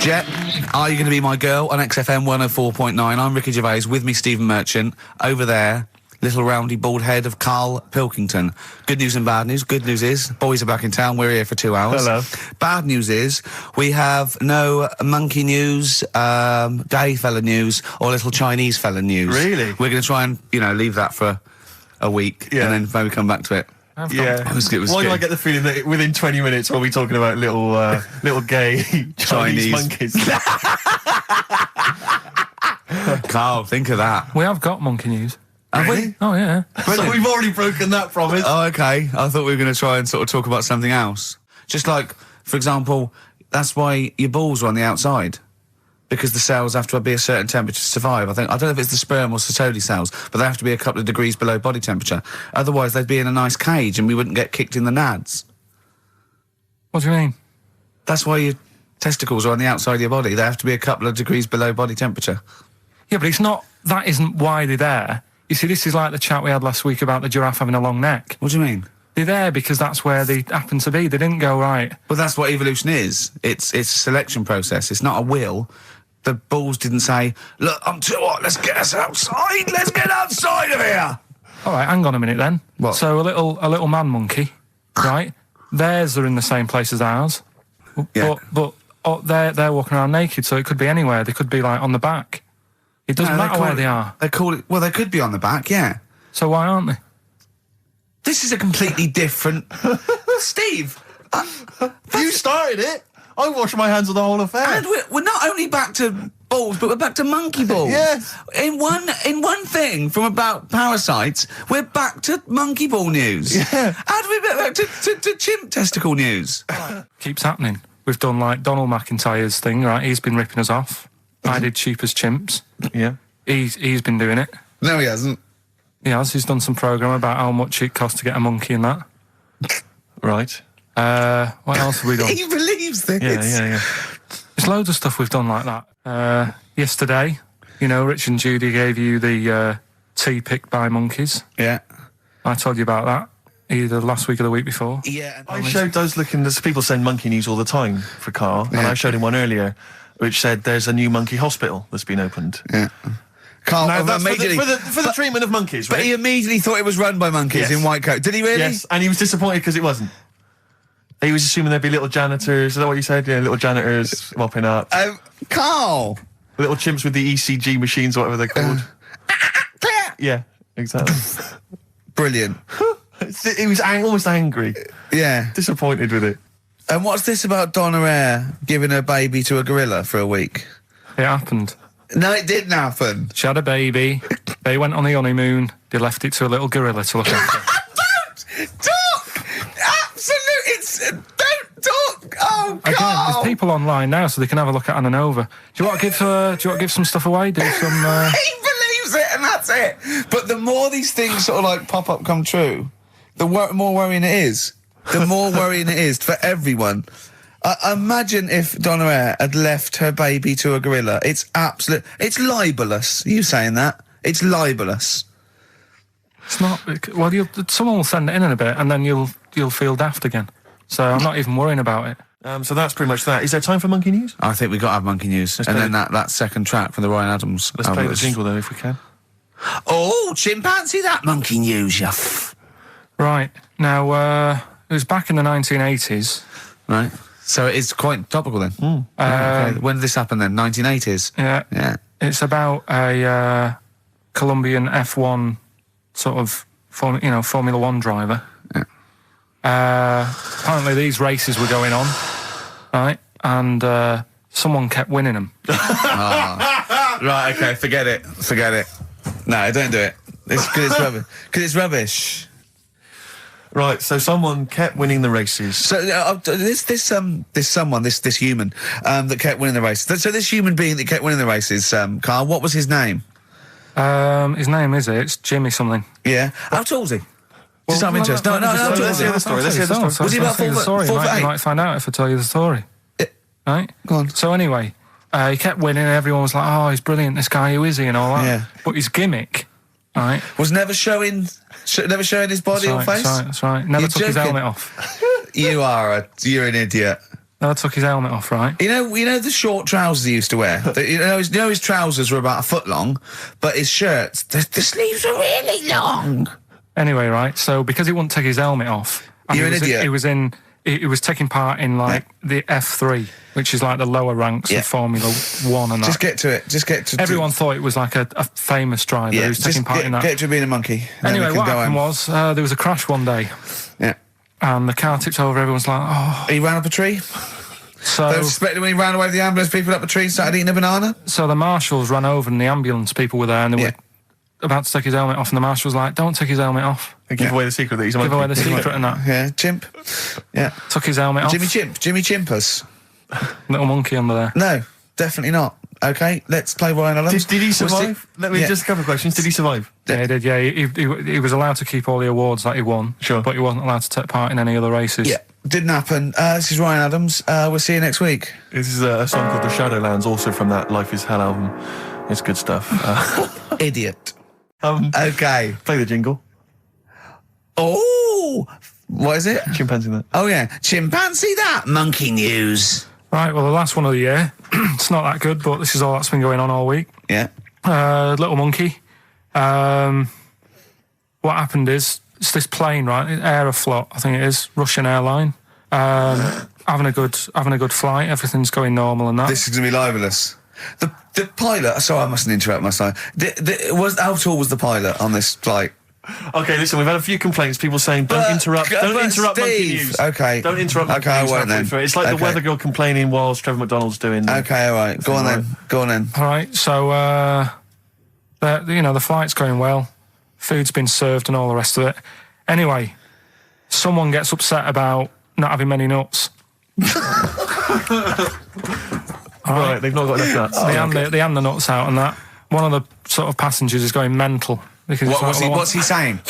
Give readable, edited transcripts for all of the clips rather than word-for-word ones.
Jet, are you going to be my girl on XFM 104.9? I'm Ricky Gervais, with me Stephen Merchant. Over there, little roundy bald head of Karl Pilkington. Good news and bad news. Good news is, boys are back in town. We're here for 2 hours. Hello. Bad news is, we have no monkey news, gay fella news, or little Chinese fella news. Really? We're going to try and, leave that for a week, and then maybe come back to it. Yeah. Why do I get the feeling that within 20 minutes we'll be talking about little gay Chinese monkeys? Karl, think of that. We have got monkey news. Have we? Oh, yeah. So we've already broken that promise. Oh, okay. I thought we were going to try and sort of talk about something else. Just like, for example, that's why your balls are on the outside. Because the cells have to be a certain temperature to survive. I don't know if it's the sperm or Sertoli cells, but they have to be a couple of degrees below body temperature. Otherwise, they'd be in a nice cage and we wouldn't get kicked in the nads. What do you mean? That's why your testicles are on the outside of your body. They have to be a couple of degrees below body temperature. Yeah, but it's not... That isn't why they're there. You see, this is like the chat we had last week about the giraffe having a long neck. What do you mean? They're there because that's where they happen to be. They didn't go, right... Well, that's what evolution is. It's a selection process. It's not a will. The balls didn't say, look, I'm too hot, let's get us outside, let's get outside of here! All right, hang on a minute then. What? So a little man monkey, right? Theirs are in the same place as ours. Yeah. But they're walking around naked, so it could be anywhere. They could be, like, on the back. It doesn't matter where they are. They call it... Well, they could be on the back, yeah. So why aren't they? This is a completely different... Steve! You started it. I wash my hands of the whole affair. And we're not only back to balls, but we're back to monkey balls. Yes. In one thing from about parasites, we're back to monkey ball news. Yeah. How do we get back to chimp testicle news? Keeps happening. We've done, like, Donald McIntyre's thing, right? He's been ripping us off. I did cheap as chimps. Yeah. He's been doing it. No, he hasn't. He has. He's done some programme about how much it costs to get a monkey and that. Right. What else have we done? He believes this. Yeah. There's loads of stuff we've done like that. Yesterday, Rich and Judy gave you the tea picked by monkeys. Yeah. I told you about that either last week or the week before. Yeah. I showed those there's people send monkey news all the time for Karl, and I showed him one earlier which said there's a new monkey hospital that's been opened. Yeah. Karl, Now, that's immediately... for the treatment of monkeys, right? But he immediately thought it was run by monkeys in white coat. Did he really? Yes, and he was disappointed because it wasn't. He was assuming there'd be little janitors. Is that what you said? Yeah, little janitors mopping up. Carl! Little chimps with the ECG machines, or whatever they're called. Yeah, exactly. Brilliant. He was almost angry. Yeah. Disappointed with it. And what's this about Donna Eyre giving her baby to a gorilla for a week? It happened. No, it didn't happen. She had a baby. They went on the honeymoon. They left it to a little gorilla to look after. Don't talk! Don't talk! Oh, God! Again, there's people online now, so they can have a look at Anna Nova. Do you want to give some stuff away? Do some... He believes it, and that's it. But the more these things sort of like pop up, come true, the more worrying it is. The more worrying it is for everyone. Imagine if Donna Eyre had left her baby to a gorilla. It's libelous. You saying that? It's libelous. It's not... Well, someone will send it in a bit, and then you'll feel daft again. So I'm not even worrying about it. So that's pretty much that. Is there time for monkey news? I think we've got to have monkey news. And then that second track from the Ryan Adams. Let's play the jingle, though, if we can. Oh, chimpanzee, that monkey news, you Right. Now, it was back in the 1980s. Right. So it is quite topical then. Okay. When did this happen then? 1980s? Yeah. It's about a Colombian F1 sort of, Formula One driver. Yeah. Apparently these races were going on, right? And someone kept winning them. Right, okay, forget it. No, don't do it. It's because it's rubbish. Because it's rubbish. Right, so someone kept winning the races. So this human that kept winning the races. So this human being that kept winning the races, Karl, what was his name? His name it's Jimmy something. Yeah. How tall's he? Just out of interest. No, let's hear the story. Let's hear the story. Was he about 4 foot 8? You might find out if I tell you the story. Right? Go on. So anyway, he kept winning. Everyone was like, "Oh, he's brilliant. This guy, who is he?" and all that. Yeah. But his gimmick, right, was never showing his body or face. That's right. Never took his helmet off. You're an idiot. I took his helmet off, right? You know the short trousers he used to wear? His trousers were about a foot long, but his shirts, the sleeves were really long. Anyway, right, so because he wouldn't take his helmet off... You're an idiot. He was taking part in, like, the F3, which is, like, the lower ranks of Formula 1 and that. Just get to it. Everyone thought it was, like, a famous driver who was taking part in that. Get to being a monkey. Anyway, what happened was, there was a crash one day. Yeah. And the car tipped over, everyone's like, oh... He ran up a tree? So... They suspected when he ran away with the ambulance people up a tree and started eating a banana? So the marshals ran over and the ambulance people were there and they were about to take his helmet off and the marshal was like, don't take his helmet off. And give away the secret that he's a monkey. Give away the secret and that. Yeah, chimp. Yeah. Took his helmet off. Jimmy Chimpus. Little monkey under there. No, definitely not. Okay, let's play Ryan Adams. Did he survive? Let me just a couple of questions. Did he survive? Yeah, he did, yeah. He was allowed to keep all the awards that he won. Sure. But he wasn't allowed to take part in any other races. Yeah, didn't happen. This is Ryan Adams. We'll see you next week. This is a song called The Shadowlands, also from that Life is Hell album. It's good stuff. Idiot. Okay. Play the jingle. Oh, what is it? Chimpanzee that. Oh, yeah. Chimpanzee that. Monkey news. Right, well, the last one of the year. It's not that good, but this is all that's been going on all week. Yeah. Little monkey. What happened is, it's this plane, right? Aeroflot, I think it is, Russian airline. Having a good flight. Everything's going normal and that. This is going to be libelous. The pilot... Sorry, I mustn't interrupt my side. How tall was the pilot on this flight? Okay, listen, we've had a few complaints. People saying, don't interrupt monkey news. Okay. Don't interrupt monkey news. news. I won't then. It's like the weather girl complaining whilst Trevor McDonald's doing... Okay, all right. Go on then. All right, so, the flight's going well. Food's been served and all the rest of it. Anyway, someone gets upset about not having many nuts. Right, they've not got enough nuts. They hand the nuts out and that. One of the sort of passengers is going mental. Because What's he saying?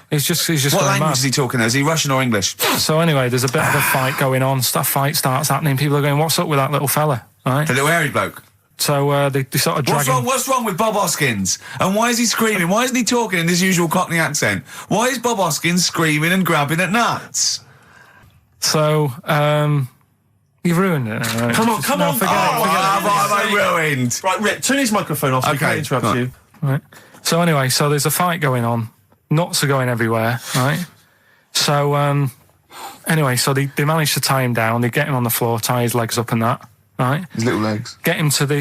He's just What going language mad. is he talking? Is he Russian or English? So anyway, there's a bit of a fight going on. Fight starts happening. People are going, what's up with that little fella? Right? The little hairy bloke. So they sort of drag him. What's wrong with Bob Hoskins? And why is he screaming? Why isn't he talking in his usual Cockney accent? Why is Bob Hoskins screaming and grabbing at nuts? So, you've ruined it. Right? Come on. Forget it. Have I ruined? Right, Rick, turn his microphone off so we can't interrupt you. Right. So anyway, there's a fight going on. Nuts are going everywhere, right? So, anyway, they manage to tie him down. They get him on the floor, tie his legs up and that, right? His little legs. Get him to... Come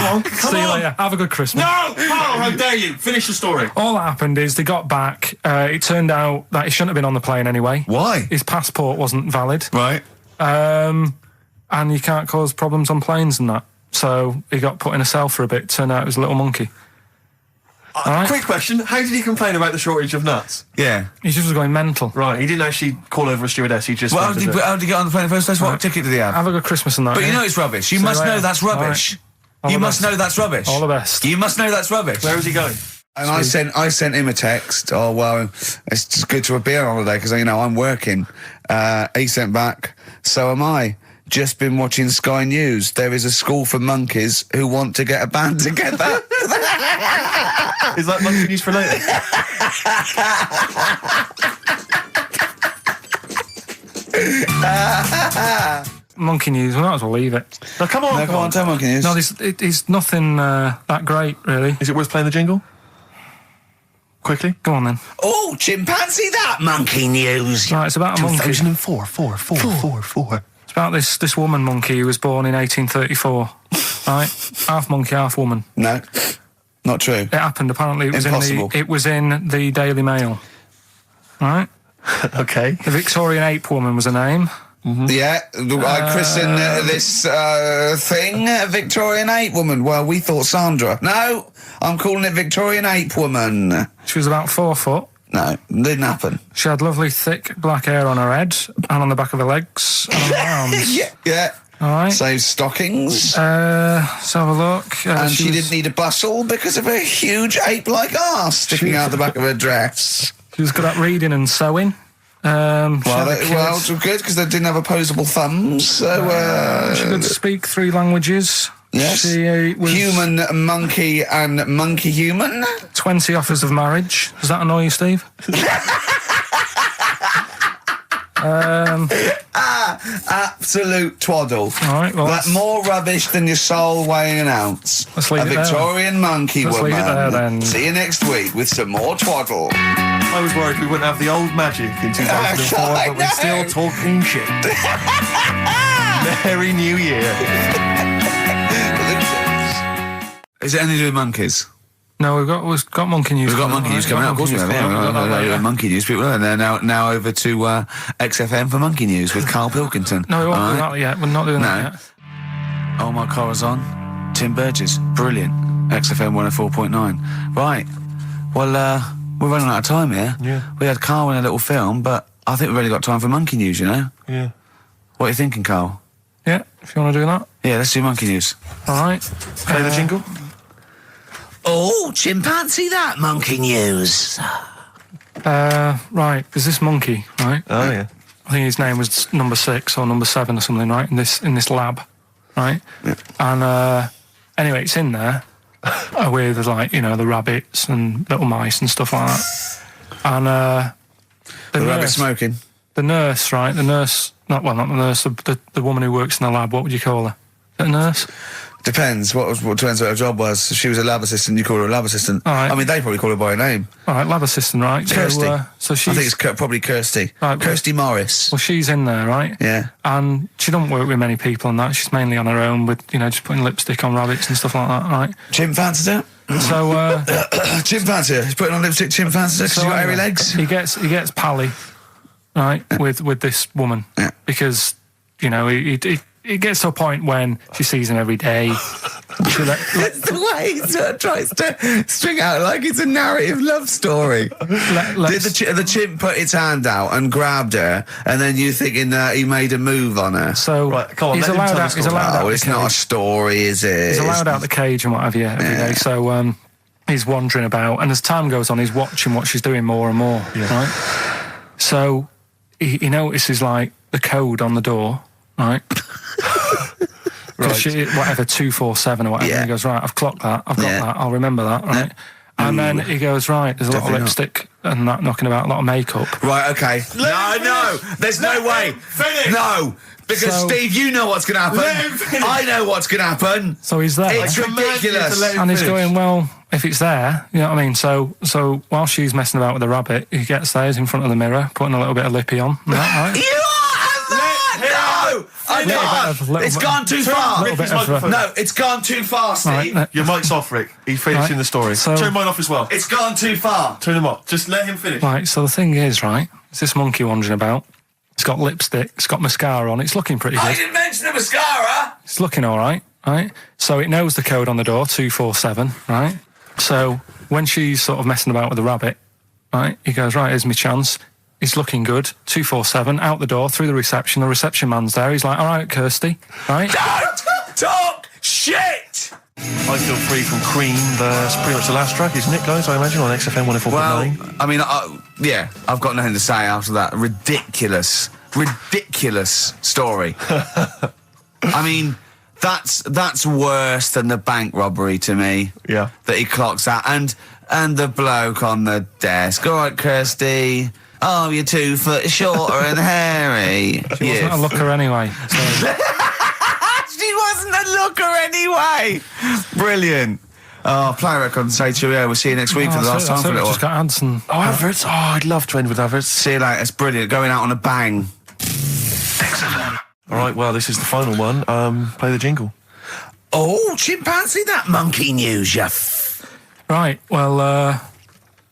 on. See you later. Have a good Christmas. No! Carl, how dare you? Finish the story. All that happened is they got back. It turned out that he shouldn't have been on the plane anyway. Why? His passport wasn't valid. Right. And you can't cause problems on planes and that. So he got put in a cell for a bit. Turned out it was a little monkey. Right. Quick question. How did he complain about the shortage of nuts? Yeah. He just was going mental. Right, he didn't actually call over a stewardess. He just... Well, how did he get on the plane in the first place? What ticket did he have? Have a good Christmas and that. But you know it's rubbish. You must know that's rubbish. You must know that's rubbish. All the best. You must know that's rubbish. Where is he going? And I sent him a text. Oh, well, it's just good to be on holiday because, I'm working. He sent back, so am I. Just been watching Sky News. There is a school for monkeys who want to get a band together. Is that monkey news for later? Monkey news. We might as well leave it. No, come on. Tell monkey news. No, it's nothing that great, really. Is it worth playing the jingle? Quickly? Go on, then. Oh, chimpanzee that monkey news. Right, it's about a monkey. 2004. It's about this woman monkey who was born in 1834. Right? Half monkey, half woman. No, not true. It happened, apparently. It was in the Daily Mail. Right? Okay. The Victorian ape woman was her name. Mm-hmm. Yeah, I christened this thing Victorian ape woman. Well, we thought Sandra. No, I'm calling it Victorian ape woman. She was about 4 foot. No, didn't happen. She had lovely thick black hair on her head and on the back of her legs and on her arms. Yeah. All right. So stockings. Let's have a look. And she didn't need a bustle because of a huge ape-like arse sticking out the back of her dress. She was good at reading and sewing. It's good because they didn't have opposable thumbs. So she could speak 3 languages. Yes. She was human, monkey, and monkey human. 20 offers of marriage. Does that annoy you, Steve? Absolute twaddle. All right, well, Like more rubbish than your soul weighing an ounce. Let's leave a it there. Victorian monkey Let's woman. leave it there, then. See you next week with some more twaddle. I was worried we wouldn't have the old magic in 2004, I but we're still know. talking shit. Merry New Year. Is it anything to do with monkeys? No, we've got monkey news. We've got monkey news coming out. Of course we have. Yeah, monkey news. People, and they're now over to XFM for monkey news with Karl Pilkington. No, we won't do that yet. We're not doing that yet. Oh My Corazon, Tim Burgess, brilliant. XFM 104.9. Right. Well, we're running out of time here. Yeah. We had Karl in a little film, but I think we've only got time for monkey news. You know. Yeah. What are you thinking, Karl? Yeah, if you want to do that. Yeah, let's do monkey news. All right. Play the jingle. Oh, chimpanzee, that monkey news. Right, there's this monkey, right? Oh, yeah. I think his name was number 6 or number 7 or something, right? In this lab, right? Yeah. And anyway, it's in there with like the rabbits and little mice and stuff like that. And The rabbit smoking. the nurse, right? The nurse, not the nurse, the woman who works in the lab. What would you call her? Is it a nurse? Depends. What depends what her job was. If she was a lab assistant, you call her a lab assistant. All right. I mean, they probably call her by her name. All right, lab assistant, right? Kirsty. So she's, I think it's probably Kirsty. Right, Kirsty Morris. well, she's in there, right? Yeah. And she don't work with many people and that. She's mainly on her own with, just putting lipstick on rabbits and stuff like that, right? Chimp fancies her. So, Chimp fancies her. He's putting on lipstick. Chimp fancies her because she's got hairy legs. He gets pally, right, with this woman. Yeah. Because, it gets to a point when she sees him every day. It's the way he sort of tries to string out like it's a narrative love story. Did the chimp put its hand out and grabbed her, and then you thinking that he made a move on her? So Right, come on, he's let him allowed tell out. the He's story. allowed out. Oh, the it's not a cage. story, is it? He's allowed out the cage and what have you every day. So he's wandering about, and as time goes on, he's watching what she's doing more and more. Right. So he notices like the code on the door, right? Because whatever 247 or whatever. Yeah. He goes, right, I've clocked that. I've got that. I'll remember that. Right. And then he goes, right, there's a lot of Definitely lipstick and that knocking about, a lot of makeup. Right, okay. No, there's no way. Finish. No, because So- Steve, you know what's going to happen. Let him finish. I know what's going to happen. So he's there. It's ridiculous. And he's going, well, if it's there, you know what I mean? So while she's messing about with the rabbit, he gets there, he's in front of the mirror, putting a little bit of lippy on. Right? You are no! I can't. It's gone too far. little bit of No, it's gone too far, Steve. Right, Your mic's off, Rick. He's finishing Right. the story. So- Turn mine off as well. It's gone too far. Turn them off. Just let him finish. Right, so the thing is, right, it's this monkey wandering about. It's got lipstick, it's got mascara on, it's looking pretty I good. didn't mention the mascara. It's looking all right, right? So it knows the code on the door, 247, right? So when she's sort of messing about with the rabbit, right, he goes, right, here's my chance. It's looking good, 247, out the door, through the reception man's there. He's like, all right, Kirsty, right? Don't talk shit. I Feel Free from Cream. That's pretty much the last track, isn't it, guys? I imagine on XFM 104.9. Well, I mean, yeah, I've got nothing to say after that ridiculous story. I mean, that's worse than the bank robbery to me. Yeah. That he clocks out, and the bloke on the desk. All right, Kirsty. Oh, you're 2 foot shorter and hairy. She wasn't a looker anyway. So. She wasn't a looker anyway. Brilliant. Oh, play a record and say cheerio. We'll see you next week for the last time for a little Just while. got ads and... Oh, adverts. Oh, I'd love to end with adverts. See you later. It's brilliant. Going out on a bang. All right, well, this is the final one. Play the jingle. Oh, chimpanzee, that monkey news, you Right, well,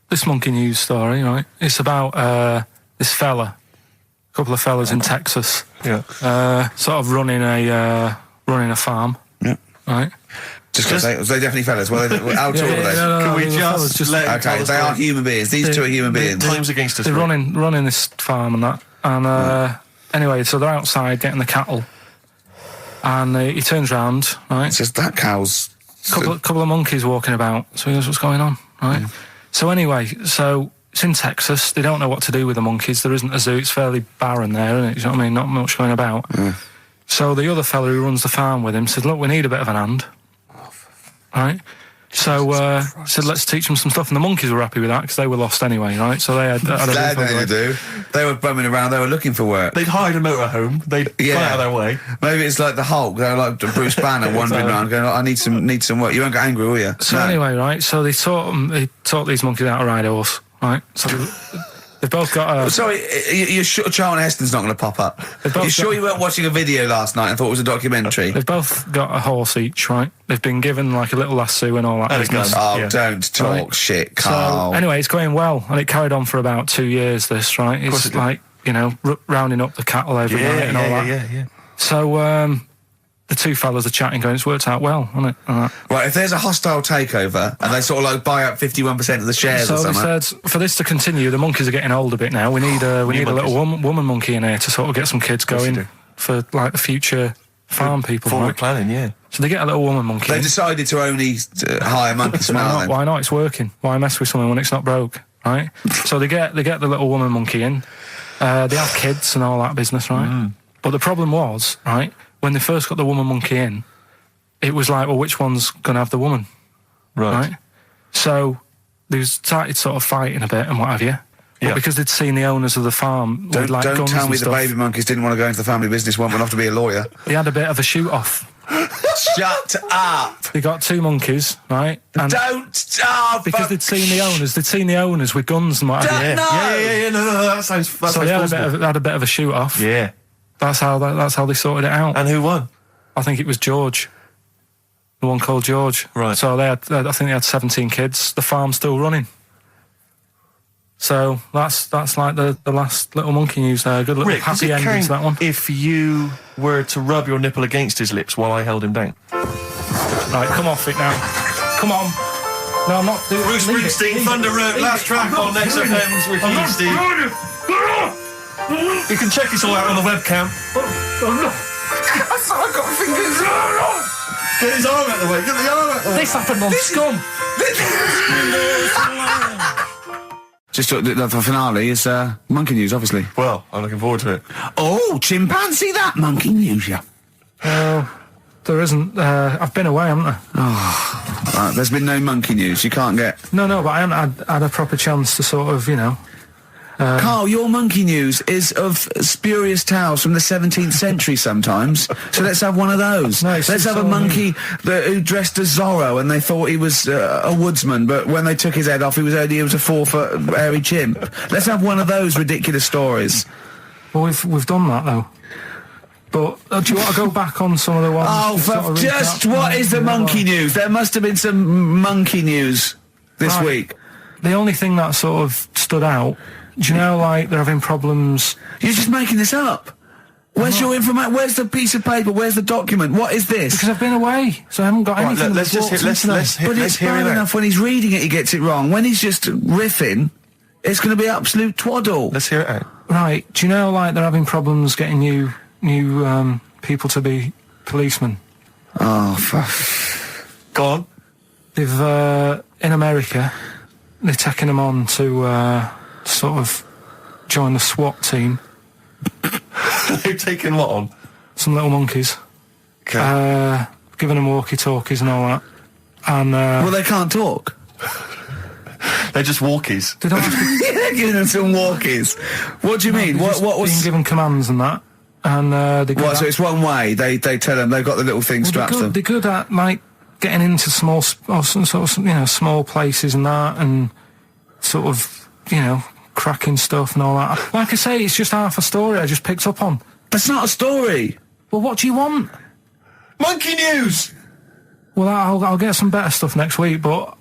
this monkey news story, right, it's about this fella, a couple of fellas in Texas, Yeah. sort of running a farm, Yeah. right? Just because they definitely fellas. Well, how tall are they? no, Can we the fellas just let him Okay, tell the they are story? human beings. These two are human beings. Time's against us. They're Rick. running this farm and that, and anyway, so they're outside getting the cattle, and he turns round, right? It's just that cow's... couple of monkeys walking about. So he goes, what's going on? Right. So anyway, so it's in Texas. They don't know what to do with the monkeys. There isn't a zoo. It's fairly barren there, isn't it? You know what I mean? Not much going about. So the other fella who runs the farm with him said, look, we need a bit of an hand. Right. So said, let's teach them some stuff, and the monkeys were happy with that because they were lost anyway, right? So they had a They had nothing to do. They were bumming around. They were looking for work. They'd hired a motorhome. They'd gone out of their way. Maybe it's like the Hulk. They're like Bruce Banner wandering around, going, "I need some work." You won't get angry, will you? So anyway, right? So they taught these monkeys how to ride a horse, right? So they've both got a... Sorry, you're sure Charlton Heston's not going to pop up? You're sure you weren't watching a video last night and thought it was a documentary? They've both got a horse each, right? They've been given like a little lasso and all that business. Oh, don't talk shit, Carl. So anyway, it's going well, and it carried on for about 2 years, this, right? It's like, you know, rounding up the cattle every night and all that. Yeah. So, the two fellas are chatting, going, it's worked out well, hasn't it? Right, if there's a hostile takeover and they sort of like buy up 51% of the shares or something. So they said, for this to continue, the monkeys are getting old a bit now. We need a little woman monkey in here to sort of get some kids going for like the future farm people. Forward planning, yeah. So they get a little woman monkey. They decided to only hire monkeys from now. Why not? It's working. Why mess with something when it's not broke, right? So they get the little woman monkey in. They have kids and all that business, right? But the problem was, right, when they first got the woman monkey in, it was like, well, which one's going to have the woman? Right? So they started sort of fighting a bit and what have you. But because they'd seen the owners of the farm with like guns and stuff. Don't tell me the baby monkeys didn't want to go into the family business, one went off to be a lawyer. They had a bit of a shoot-off. Shut up! They got two monkeys, right? And because they'd seen the owners with guns and what have you. Yeah, no, that sounds so they had a bit of a shoot-off. Yeah. That's how they sorted it out. And who won? I think it was George. The one called George. Right. So I think they had 17 kids. The farm's still running. So that's like the last little monkey news there. Good little happy ending to that one. If you were to rub your nipple against his lips while I held him down. Right, come off it now. Come on. No, I'm not doing it. Bruce Springsteen, Thunder Road, last track on XFM's Ricky Steve. You can check this all out on the webcam. I've got fingers. Get his arm out of the way. Get the arm out of the way. This happened on Scum. Just the finale is monkey news, obviously. Well, I'm looking forward to it. Oh, chimpanzee, that monkey news, yeah. There isn't. I've been away, haven't I? Oh, right, there's been no monkey news. You can't get. No, but I haven't had a proper chance to sort of, you know. Carl, your monkey news is of spurious tales from the 17th century sometimes. So let's have one of those. No, let's have a monkey who dressed as Zorro and they thought he was a woodsman, but when they took his head off, he was a 4-foot hairy chimp. Let's have one of those ridiculous stories. Well, we've done that though. But do you want to go back on some of the ones? Oh, what is the monkey news? There must have been some monkey news this week. The only thing that sort of stood out. Do you know, like, they're having problems... You're just making this up. Where's your information? Where's the piece of paper? Where's the document? What is this? Because I've been away, so I haven't got anything. Let's hear But it's bad enough when he's reading it, he gets it wrong. When he's just riffing, it's going to be absolute twaddle. Let's hear it out. Right. Do you know, like, they're having problems getting new people to be policemen? Oh, fuck. Go on. They've, in America, they're taking them on to... sort of join the SWAT team. They've taken what on? Some little monkeys. Okay. Giving them walkie-talkies and all that. And well, they can't talk. They're just walkies. They don't have to... They're giving them some walkies. What do you mean? What was being given commands and that? And so it's one way. They tell them they've got the little thing strapped to them. They're good at like getting into small places and that, and sort of cracking stuff and all that. Like I say, it's just half a story I just picked up on. That's not a story. Well, what do you want? Monkey news! Well, I'll get some better stuff next week, but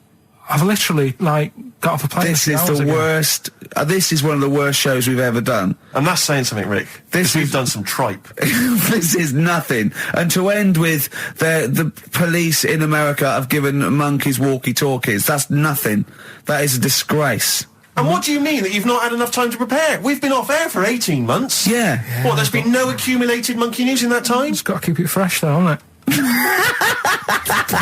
I've literally, got off a plane. This is the worst. This is one of the worst shows we've ever done. And that's saying something, Rick. We've done some tripe. This is nothing. And to end with the police in America have given monkeys walkie-talkies. That's nothing. That is a disgrace. And what do you mean that you've not had enough time to prepare? We've been off air for 18 months. Yeah. What, there's been no accumulated monkey news in that time? It's got to keep it fresh, though, hasn't it?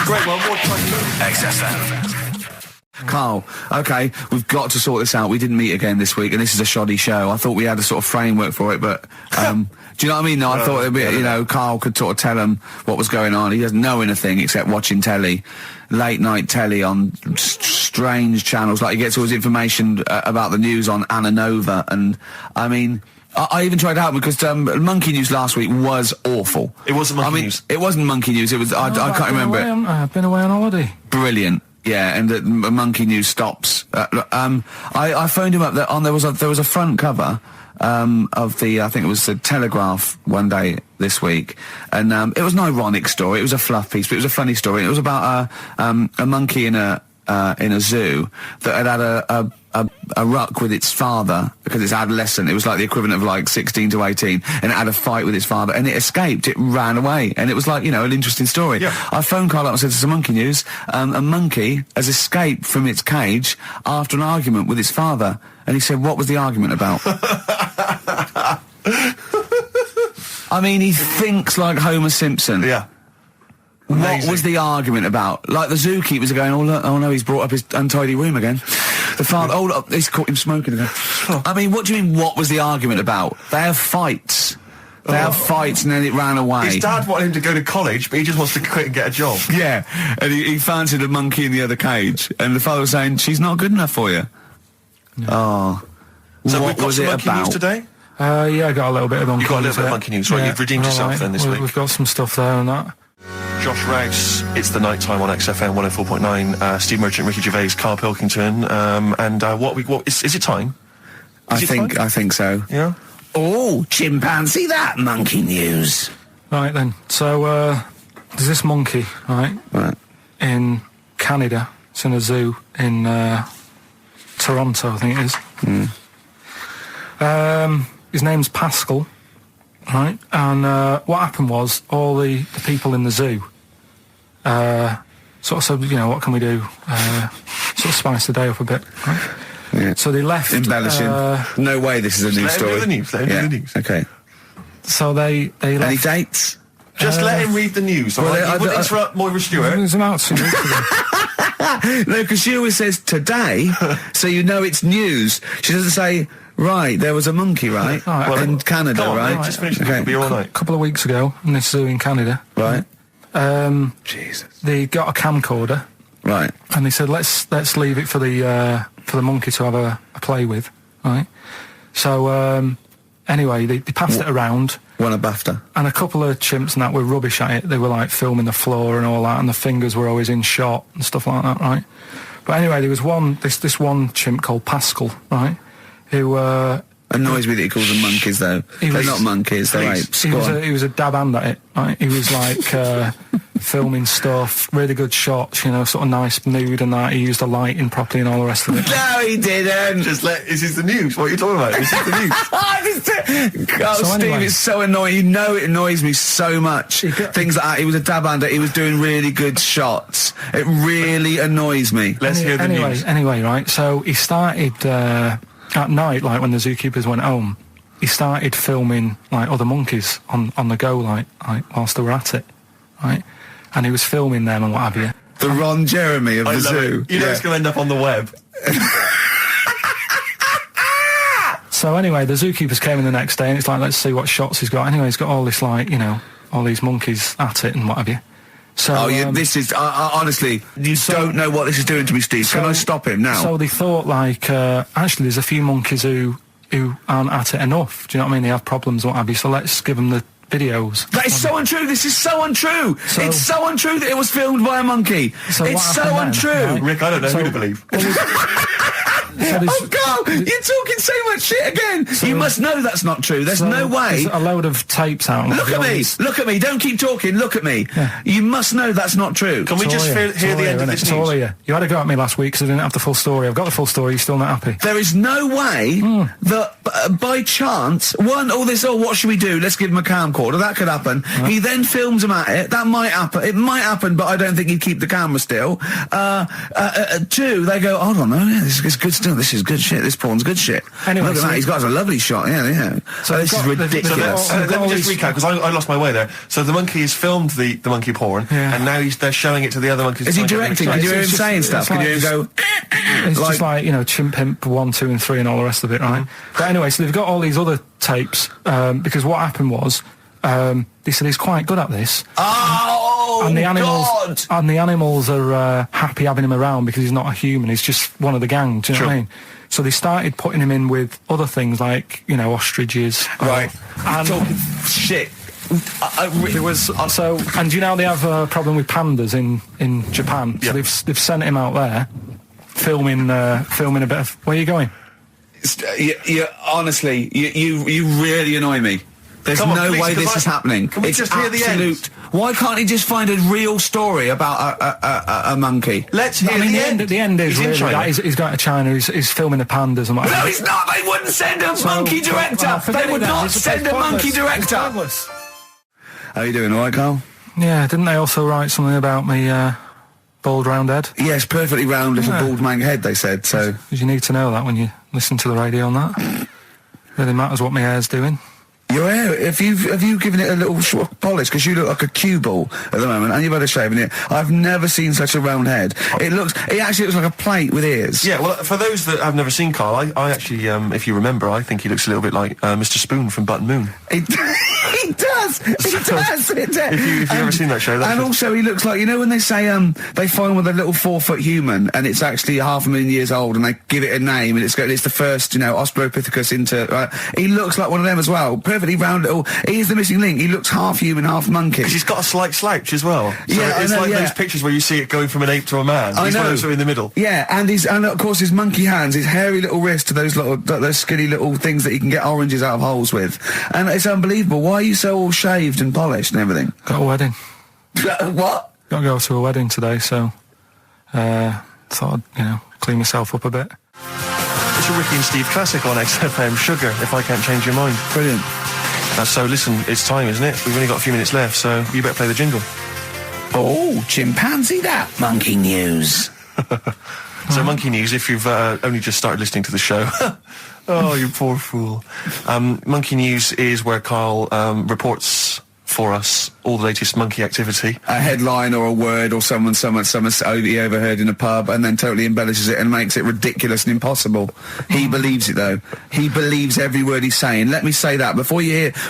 Great one. What time? XFM. Carl, okay, we've got to sort this out. We didn't meet again this week, and this is a shoddy show. I thought we had a sort of framework for it, but, do you know what I mean? No, I thought it'd be, you know, Carl could sort of tell him what was going on. He doesn't know anything except watching telly, late night telly on strange channels. Like, he gets all his information about the news on Anna Nova, and, I mean, I even tried to help because Monkey News last week was awful. It wasn't Monkey News. It wasn't Monkey News. It was. I can't remember it. I've been away on holiday. Brilliant. Yeah, and the Monkey News stops. I phoned him up. There was a front cover of the, I think it was the Telegraph one day this week, and it was an ironic story. It was a fluff piece, but it was a funny story. It was about a monkey in a zoo that had a ruck with its father because it's adolescent. It was like the equivalent of like 16 to 18, and it had a fight with its father, and it escaped. It ran away, and it was like, you know, an interesting story. Yeah. I phoned Carl up and said, "This is a Monkey News. A monkey has escaped from its cage after an argument with its father." And he said, "What was the argument about?" I mean, he thinks like Homer Simpson. Yeah. What Amazing. was the argument about? Like, the zookeepers are going, oh no, he's brought up his untidy room again. The father, oh look, he's caught him smoking again. I mean, what do you mean, what was the argument about? They have fights. They have fights, and then it ran away. His dad wanted him to go to college, but he just wants to quit and get a job. Yeah, and he fancied a monkey in the other cage, and the father was saying, "She's not good enough for you." No. Oh. So what we've got was some it Monkey about? News today? Yeah, I got a little bit of Monkey News. You got a little bit of Monkey News, right? Yeah, You've redeemed we're yourself all right. then this week. We've got some stuff there and that. Josh Rouse, it's the night time on XFM 104.9. Steve Merchant, Ricky Gervais, Karl Pilkington, and what is it time? I think so. Yeah. Oh, chimpanzee, that Monkey News. Right then, so there's this monkey, right, in Canada. It's in a zoo in Toronto, I think it is. His name's Pascal, right, and what happened was all the people in the zoo sort of said, you know, what can we do? Sort of spice the day up a bit, right? Yeah. So they left. Embellishing. No way this is a news story. Let him do the news. Okay. So they left. Any dates? Just let him read the news, all right? You wouldn't interrupt Moira Stewart. There's about 2 weeks ago. No, because she always says today, so you know it's news. She doesn't say, right, there was a monkey, right? Right, in Canada, Come on, right? Just finish it. It'll be all night. A couple of weeks ago in this zoo in Canada. Right. Jesus. They got a camcorder. Right. And they said, let's leave it for the monkey to have a play with, right? So anyway, they passed it around. Won a BAFTA. And a couple of chimps and that were rubbish at it. They were like filming the floor and all that, and the fingers were always in shot and stuff like that, right? But anyway, there was this one chimp called Pascal, right? Who annoys me that he calls them monkeys, though. They're not monkeys, they're apes. He was a dab hand at it, right? He was like filming stuff, really good shots, you know, sort of nice mood and that. He used the lighting properly and all the rest of it. No, he didn't. This is the news. What are you talking about? This is the news. Oh, Steve, anyway. it's so annoying. You know it annoys me so much. Things like that. He was a dab hand. He was doing really good shots. It really annoys me. Let's hear the news. Anyway, right, so he started at night, like when the zookeepers went home, he started filming like other monkeys on the go, like whilst they were at it, right? And he was filming them and what have you. The Ron Jeremy of the zoo. You know it's going to end up on the web. So anyway, the zookeepers came in the next day and it's like, let's see what shots he's got. Anyway, he's got all this, like, you know, all these monkeys at it and what have you. So, this is, honestly, you don't know what this is doing to me, Steve. Can I stop him now? So they thought, like, actually there's a few monkeys who aren't at it enough. Do you know what I mean? They have problems and what have you. So let's give them the videos. That is so untrue. This is so untrue. It's so untrue that it was filmed by a monkey. So it's so untrue. Right? Rick, I don't know who to believe. Oh, Carl, you're talking so much shit again. You must know that's not true. There's no way. There's a load of tapes out. Look at me. Look at me. Don't keep talking. Look at me. Yeah. You must know that's not true. Can we just hear the end of this It's all news? here. You had to go at me last week because I didn't have the full story. I've got the full story. You're still not happy. There is no way that by chance, what should we do? Let's give him a camcorder. That could happen. Right. He then films him at it. That might happen. It might happen, but I don't think he'd keep the camera still. Two, they go, I don't know, this is good stuff. this is good shit. This porn's good shit. Anyway, look at that. He's got a lovely shot. Yeah. So this is ridiculous. Let me just recap, because I lost my way there. So the monkey has filmed the monkey porn, and now they're showing it to the other monkeys. Is he directing? Can you hear him saying stuff? Can you hear him go... It's just like, chimp, pimp 1, 2 and 3 and all the rest of it, right? But anyway, so they've got all these other tapes, because what happened was, they said he's quite good at this. Oh, and the animals, God! And the animals are happy having him around because he's not a human, he's just one of the gang, do you know what I mean? So they started putting him in with other things like, ostriches. Right. And talking shit. There was and do you know they have a problem with pandas in Japan? So they've sent him out there, filming a bit of. Where are you going? Honestly, you really annoy me. There's no way this is happening. Can we just hear the end? Why can't he just find a real story about a monkey? Let's hear the end. The end is really that he's going to China. He's filming the pandas and whatever. No, he's not. They wouldn't send a monkey director. They would not send a monkey director. How are you doing? All right, Carl? Yeah. Didn't they also write something about me? Bald round head? Yes, perfectly round little bald man head, they said, so... Because you need to know that when you listen to the radio on that. Really matters what my hair's doing. Your hair, have you given it a little polish? Because you look like a cue ball at the moment, and you've had a shave in it. I've never seen such a round head. It actually looks like a plate with ears. Yeah, well, for those that have never seen Carl, I actually, if you remember, I think he looks a little bit like Mr. Spoon from Button Moon. He does. If you've ever seen that show, and also he looks like, when they say they find with a little 4-foot human, and it's actually 500,000 years old, and they give it a name, and it's the first, Australopithecus into. He looks like one of them as well. Perfectly round little. He is the missing link. He looks half human, half monkey. Because he's got a slight slouch as well. So yeah, it's those pictures where you see it going from an ape to a man. He's one of those in the middle. Yeah, and of course his monkey hands, his hairy little wrist to those skinny little things that you can get oranges out of holes with, and it's unbelievable. Why are you so all shaved and polished and everything? Got a wedding. What? Got to go to a wedding today, so thought I'd clean myself up a bit. It's a Ricky and Steve classic on XFM, Sugar, If I Can't Change Your Mind. Brilliant. So listen, it's time, isn't it? We've only got a few minutes left, so you better play the jingle. Oh, chimpanzee that. Monkey news. So monkey news, if you've only just started listening to the show. Oh, you poor fool. Monkey news is where Carl reports for us all the latest monkey activity. A headline or a word or someone he overheard in a pub, and then totally embellishes it and makes it ridiculous and impossible. He believes it, though. He believes every word he's saying. Let me say that before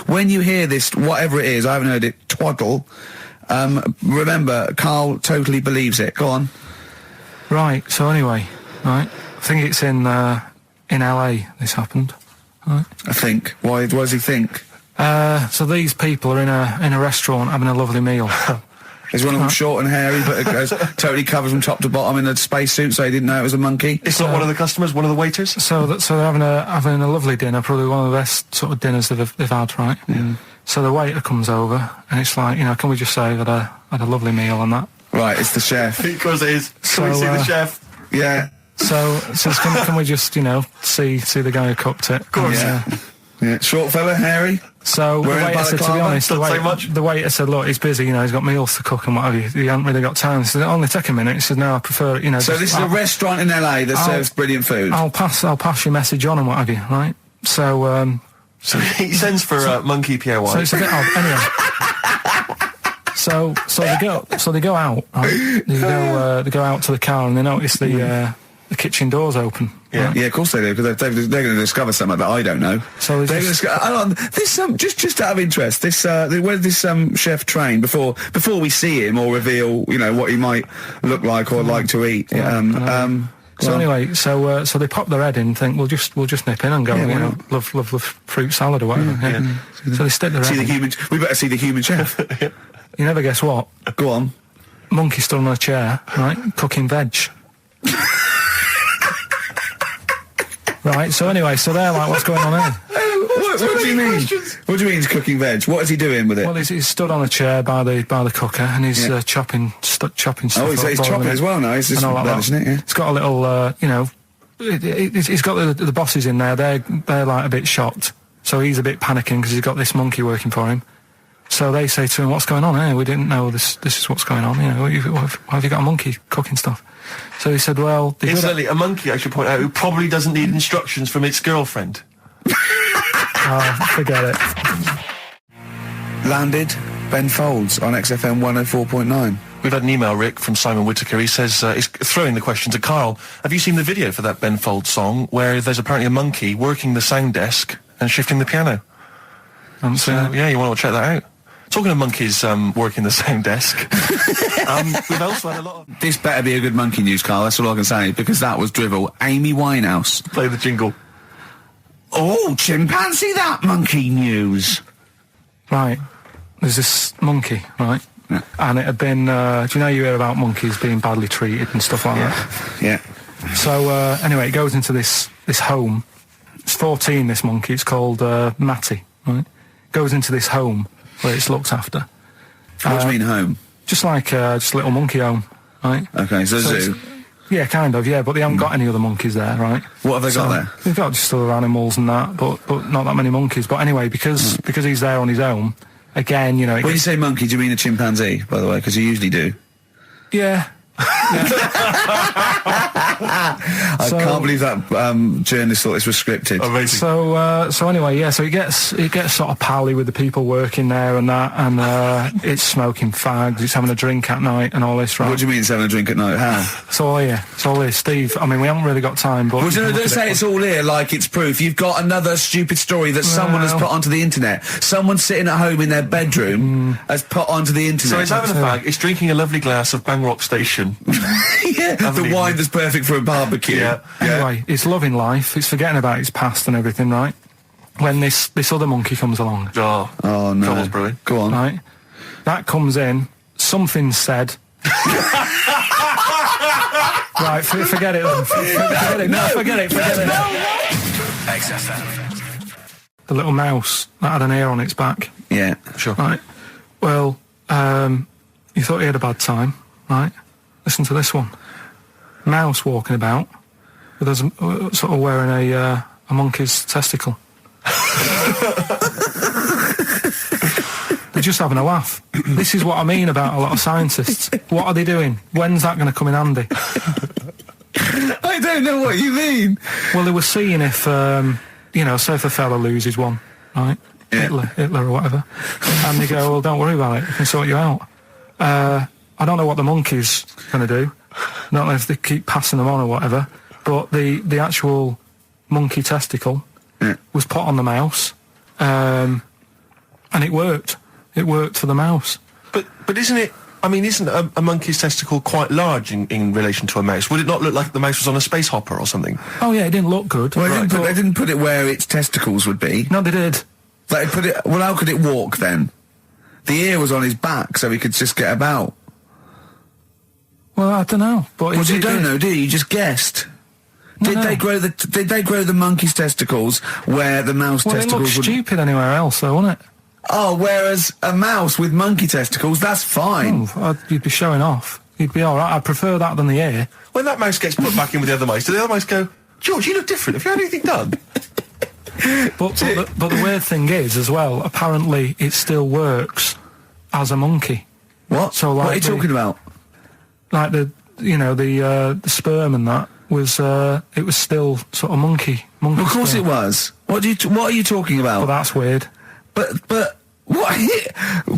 when you hear this, whatever it is, I haven't heard it, twaddle, remember, Carl totally believes it. Go on. Right, so anyway, I think it's in LA this happened. Right. I think. Why does he think? So these people are in a restaurant having a lovely meal. Is one of them short and hairy, but it goes totally covered from top to bottom in a spacesuit, so he didn't know it was a monkey? It's not one of the customers, one of the waiters? So they're having a lovely dinner, probably one of the best sort of dinners they've had, right? Yeah. So the waiter comes over, and it's like, can we just say that I had a lovely meal and that? Right, it's the chef. Because it is. Can we see the chef? Yeah. So can we just, see the guy who cooked it? Of course. Yeah. Short fella, hairy. So the waiter said, to be honest, the waiter said, look, he's busy, he's got meals to cook and what have you. He hasn't really got time. He said, only take a minute. He said, no, I prefer, So this is a restaurant in LA that serves brilliant food. I'll pass your message on and what have you, right? So, so he sends for Monkey Pierre White. So it's a bit odd. Anyway. So they go out, right? They go out to the car and they notice the kitchen door's open. Yeah, right? yeah, of course they do, because they're going to discover something that I don't know. So they're going to just out of interest, where did this chef train before we see him or reveal, what he might look like or like to eat? So anyway, so they pop their head in and think, we'll just nip in and go, love fruit salad or whatever. Yeah. So they stick their head in. We better see the human chef. You never guess what? Go on. Monkey stood on a chair, right, cooking veg. Right, so anyway, they're like, what's going on here? What do you mean? What do you mean he's cooking veg? What is he doing with it? Well, he's stood on a chair by the cooker and he's chopping stuff. Oh, he's chopping as well now. He's just relishing it. Yeah. It's got a little, he's got the bosses in there. They're like a bit shocked, so he's a bit panicking because he's got this monkey working for him. So they say to him, "What's going on here? We didn't know this is what's going on. You know, why have you got a monkey cooking stuff?" So he said, "Well, incidentally, a monkey, I should point out, who probably doesn't need instructions from its girlfriend." Forget it. Landed Ben Folds on XFM 104.9. We've had an email, Rick, from Simon Whittaker. He says, he's throwing the question to Carl. Have you seen the video for that Ben Folds song where there's apparently a monkey working the sound desk and shifting the piano? Yeah, you want to check that out? Talking of monkeys working the sound desk, we've also had a lot of... This better be a good monkey news, Carl, that's all I can say, because that was drivel. Amy Winehouse. Play the jingle. Oh, chimpanzee, that monkey news. Right. There's this monkey, right? Yeah. And it had been, do you know you hear about monkeys being badly treated and stuff like that? Yeah. So, anyway, it goes into this home. It's 14, this monkey. It's called Matty, right? Goes into this home where it's looked after. What do you mean home? Just like, just a little monkey home, right? Okay, so zoo. Yeah, kind of, yeah, but they haven't got any other monkeys there, right? What have they got there? They've got just other animals and that, but not that many monkeys. But anyway, because he's there on his own, again, you know... When you say monkey, do you mean a chimpanzee, by the way? Because you usually do. Yeah. I can't believe that journalist thought this was scripted. Amazing. So anyway, yeah. So it gets sort of pally with the people working there and that, and it's smoking fags. It's having a drink at night and all this, right? What do you mean it's having a drink at night? How? It's all here. It's all here, Steve. I mean, we haven't really got time, but Well, don't say it's all here like it's proof. You've got another stupid story that someone has put onto the internet. Someone sitting at home in their bedroom has put onto the internet. So it's having a fag. It's drinking a lovely glass of Bang Rock Station. Yeah, the wine that's perfect for a barbecue. Yeah. Anyway, it's loving life. It's forgetting about its past and everything, right? When this other monkey comes along, Oh no! Trouble's brewing. Go on. right? That comes in. Something said. Right, forget it then. Forget it. No, forget it. XFM. The little mouse that had an ear on its back. Yeah. Sure. Right. Well, you thought he had a bad time, right? Listen to this one. Mouse walking about with us sort of wearing a monkey's testicle. They're just having a laugh. This is what I mean about a lot of scientists. What are they doing? When's that going to come in handy? I don't know what you mean. Well, they were seeing if, you know, say if a fella loses one, right? Yeah. Hitler or whatever. And they go, well, don't worry about it. We can sort you out. I don't know what the monkey's going to do. I don't know if they keep passing them on or whatever. But the actual monkey testicle was put on the mouse. And it worked. It worked for the mouse. But isn't it... I mean, isn't a monkey's testicle quite large in relation to a mouse? Would it not look like the mouse was on a space hopper or something? Oh, yeah, it didn't look good. Well, they didn't put it where its testicles would be. No, they did. Like, well, how could it walk then? The ear was on his back, so he could just get about. Well, I don't know. But Well, you don't know, do you? You just guessed. Did they grow the monkey's testicles where the mouse testicles it looked would... stupid anywhere else, though, wouldn't it? Oh, whereas a mouse with monkey testicles, that's fine. You'd be showing off. You'd be all right. I'd prefer that than the ear. When that mouse gets put back in with the other mice, do the other mice go, George, you look different. Have you had anything done? But the weird thing is, as well, apparently it still works as a monkey. What? So, like, what are you talking about? Like the sperm and that was it was still sort of monkey. Of course sperm. it was. What are you talking about? But that's weird. But what,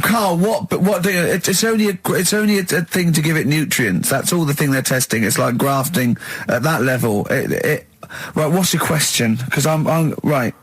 Carl? What? But what? It's only a thing to give it nutrients. That's all the thing they're testing. It's like grafting at that level. Right. What's your question? Because I'm right.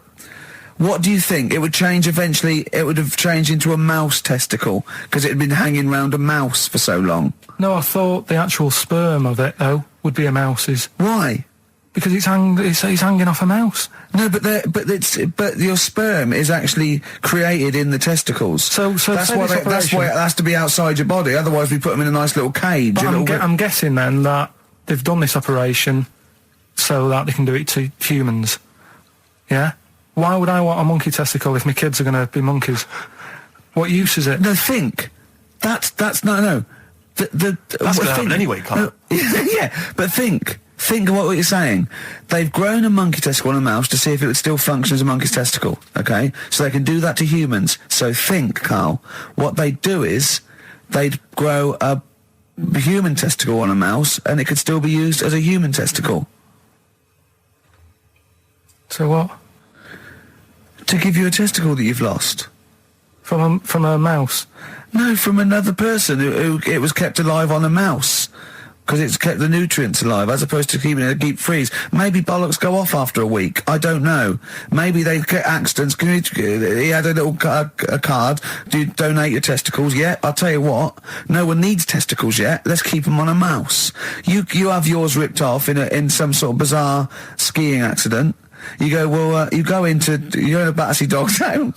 What do you think? It would change eventually. It would have changed into a mouse testicle because it had been hanging around a mouse for so long. No, I thought the actual sperm of it though would be a mouse's. Why? Because it's hanging off a mouse. No, but your sperm is actually created in the testicles. So that's why it has to be outside your body. Otherwise, we put them in a nice little cage. But I'm guessing then that they've done this operation so that they can do it to humans. Yeah. Why would I want a monkey testicle if my kids are going to be monkeys? What use is it? No, think. That's no. That's going to happen anyway, Carl. Yeah, but think Think of what you're saying. They've grown a monkey testicle on a mouse to see if it would still function as a monkey's testicle, okay? So they can do that to humans. So think, Carl, what they'd do is they'd grow a human testicle on a mouse and it could still be used as a human testicle. So what? To give you a testicle that you've lost. From a mouse? No, from another person who it was kept alive on a mouse. Because it's kept the nutrients alive, as opposed to keeping it in a deep freeze. Maybe bollocks go off after a week. I don't know. Maybe they get accidents. He had a little a card. Do you donate your testicles? Yeah, I'll tell you what. No one needs testicles yet. Let's keep them on a mouse. You have yours ripped off in some sort of bizarre skiing accident. You go, well, you're in a Battersea Dog Town.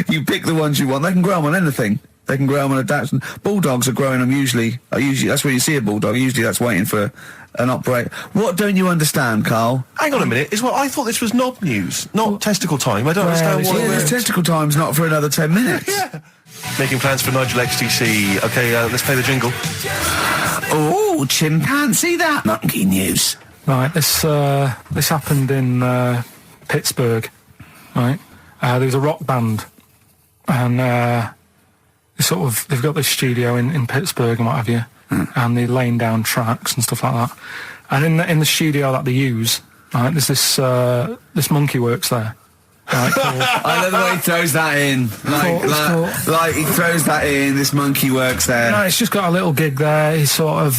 You pick the ones you want. They can grow them on anything. They can grow them on a Dachshund. Bulldogs are growing them usually, that's where you see a bulldog. Usually that's waiting for an operator. What don't you understand, Carl? Hang on a minute. I thought this was knob news, not testicle time. I don't understand what... Yeah, this testicle time's not for another 10 minutes. Yeah. Making plans for Nigel XTC. Okay, let's play the jingle. Oh, chimpanzee, that monkey news. Right, this happened in Pittsburgh, right? There was a rock band, and they've got this studio in Pittsburgh and what have you, and they're laying down tracks and stuff like that. And in the studio that they use, right, there's this monkey works there. Right, I love the way he throws that in. Like he throws that in. This monkey works there. No, it's just got a little gig there. He sort of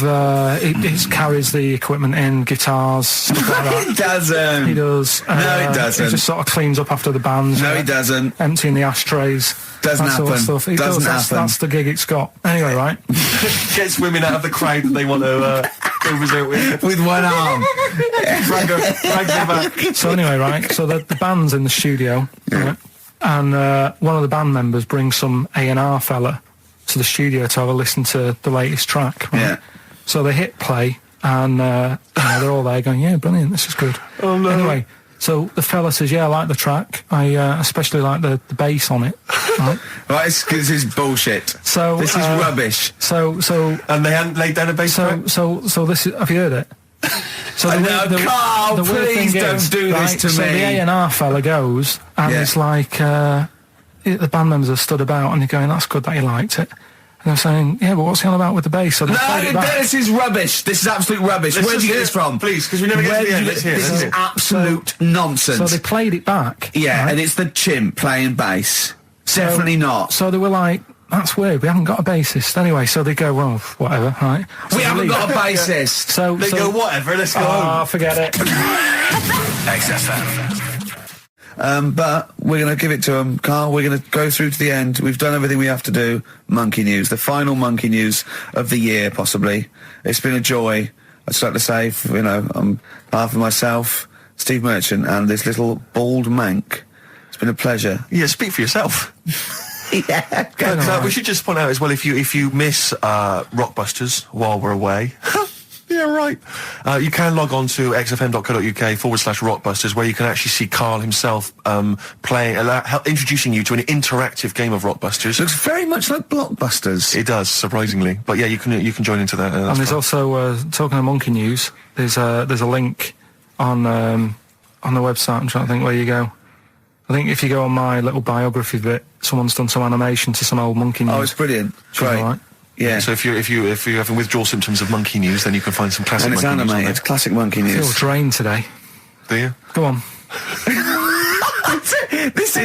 he carries the equipment in, guitars, stuff like that. He doesn't. He does. No, he doesn't. He just sort of cleans up after the bands. No, he doesn't. Emptying the ashtrays. Doesn't that happen. Sort of stuff. He Doesn't does. happen. That's the gig it's got. Anyway, right. Gets women out of the crowd that they want to go visit with one arm. Drags them back. So anyway, right. So the band's in the studio, right? And one of the band members brings some A&R fella to the studio to have a listen to the latest track. Right? Yeah. So they hit play, and they're all there going, "Yeah, brilliant, this is good." Oh no. Anyway. So the fella says, "Yeah, I like the track. I especially like the bass on it." Right? Right, this is bullshit. So this is rubbish. So and they hadn't laid down a bass track? So this is. Have you heard it? So Carl, the weird please thing don't is, do right, this to so me. the A&R fella goes, and it's like the band members have stood about, and they're going, "That's good that you liked it." And they're saying, "Yeah, but what's he on about with the bass?" So no, this is rubbish. This is absolute rubbish. Where did you get this from? Please, because we never get to the end. Let's hear it. This is absolute nonsense. So they played it back. Yeah, right? and it's the chimp playing bass. Definitely not. So they were like, "That's weird. We haven't got a bassist." Anyway, so they go, "Well, whatever, right?" So we haven't got a bassist. So they go, "Whatever. Let's go home." Forget it. XFM. But we're going to give it to them, Carl. We're going to go through to the end. We've done everything we have to do. Monkey news, the final monkey news of the year, possibly. It's been a joy. I'd just like to say, on behalf of myself, Steve Merchant, and this little bald mank, it's been a pleasure. Yeah, speak for yourself. Yeah. We should just point out as well, if you miss Rockbusters while we're away. Yeah, right. You can log on to xfm.co.uk/Rockbusters, where you can actually see Carl himself playing, introducing you to an interactive game of Rockbusters. Looks very much like Blockbusters. It does, surprisingly. But yeah, you can join into that. And there's also talking of monkey news. There's a link on the website. I'm trying to think where you go. I think if you go on my little biography bit, someone's done some animation to some old monkey news. Oh, it's brilliant. Great. Right. Yeah. So if you're having withdrawal symptoms of monkey news, then you can find some classic. And it's monkey news on animated, classic monkey news. I feel drained today. Do you? Go on. This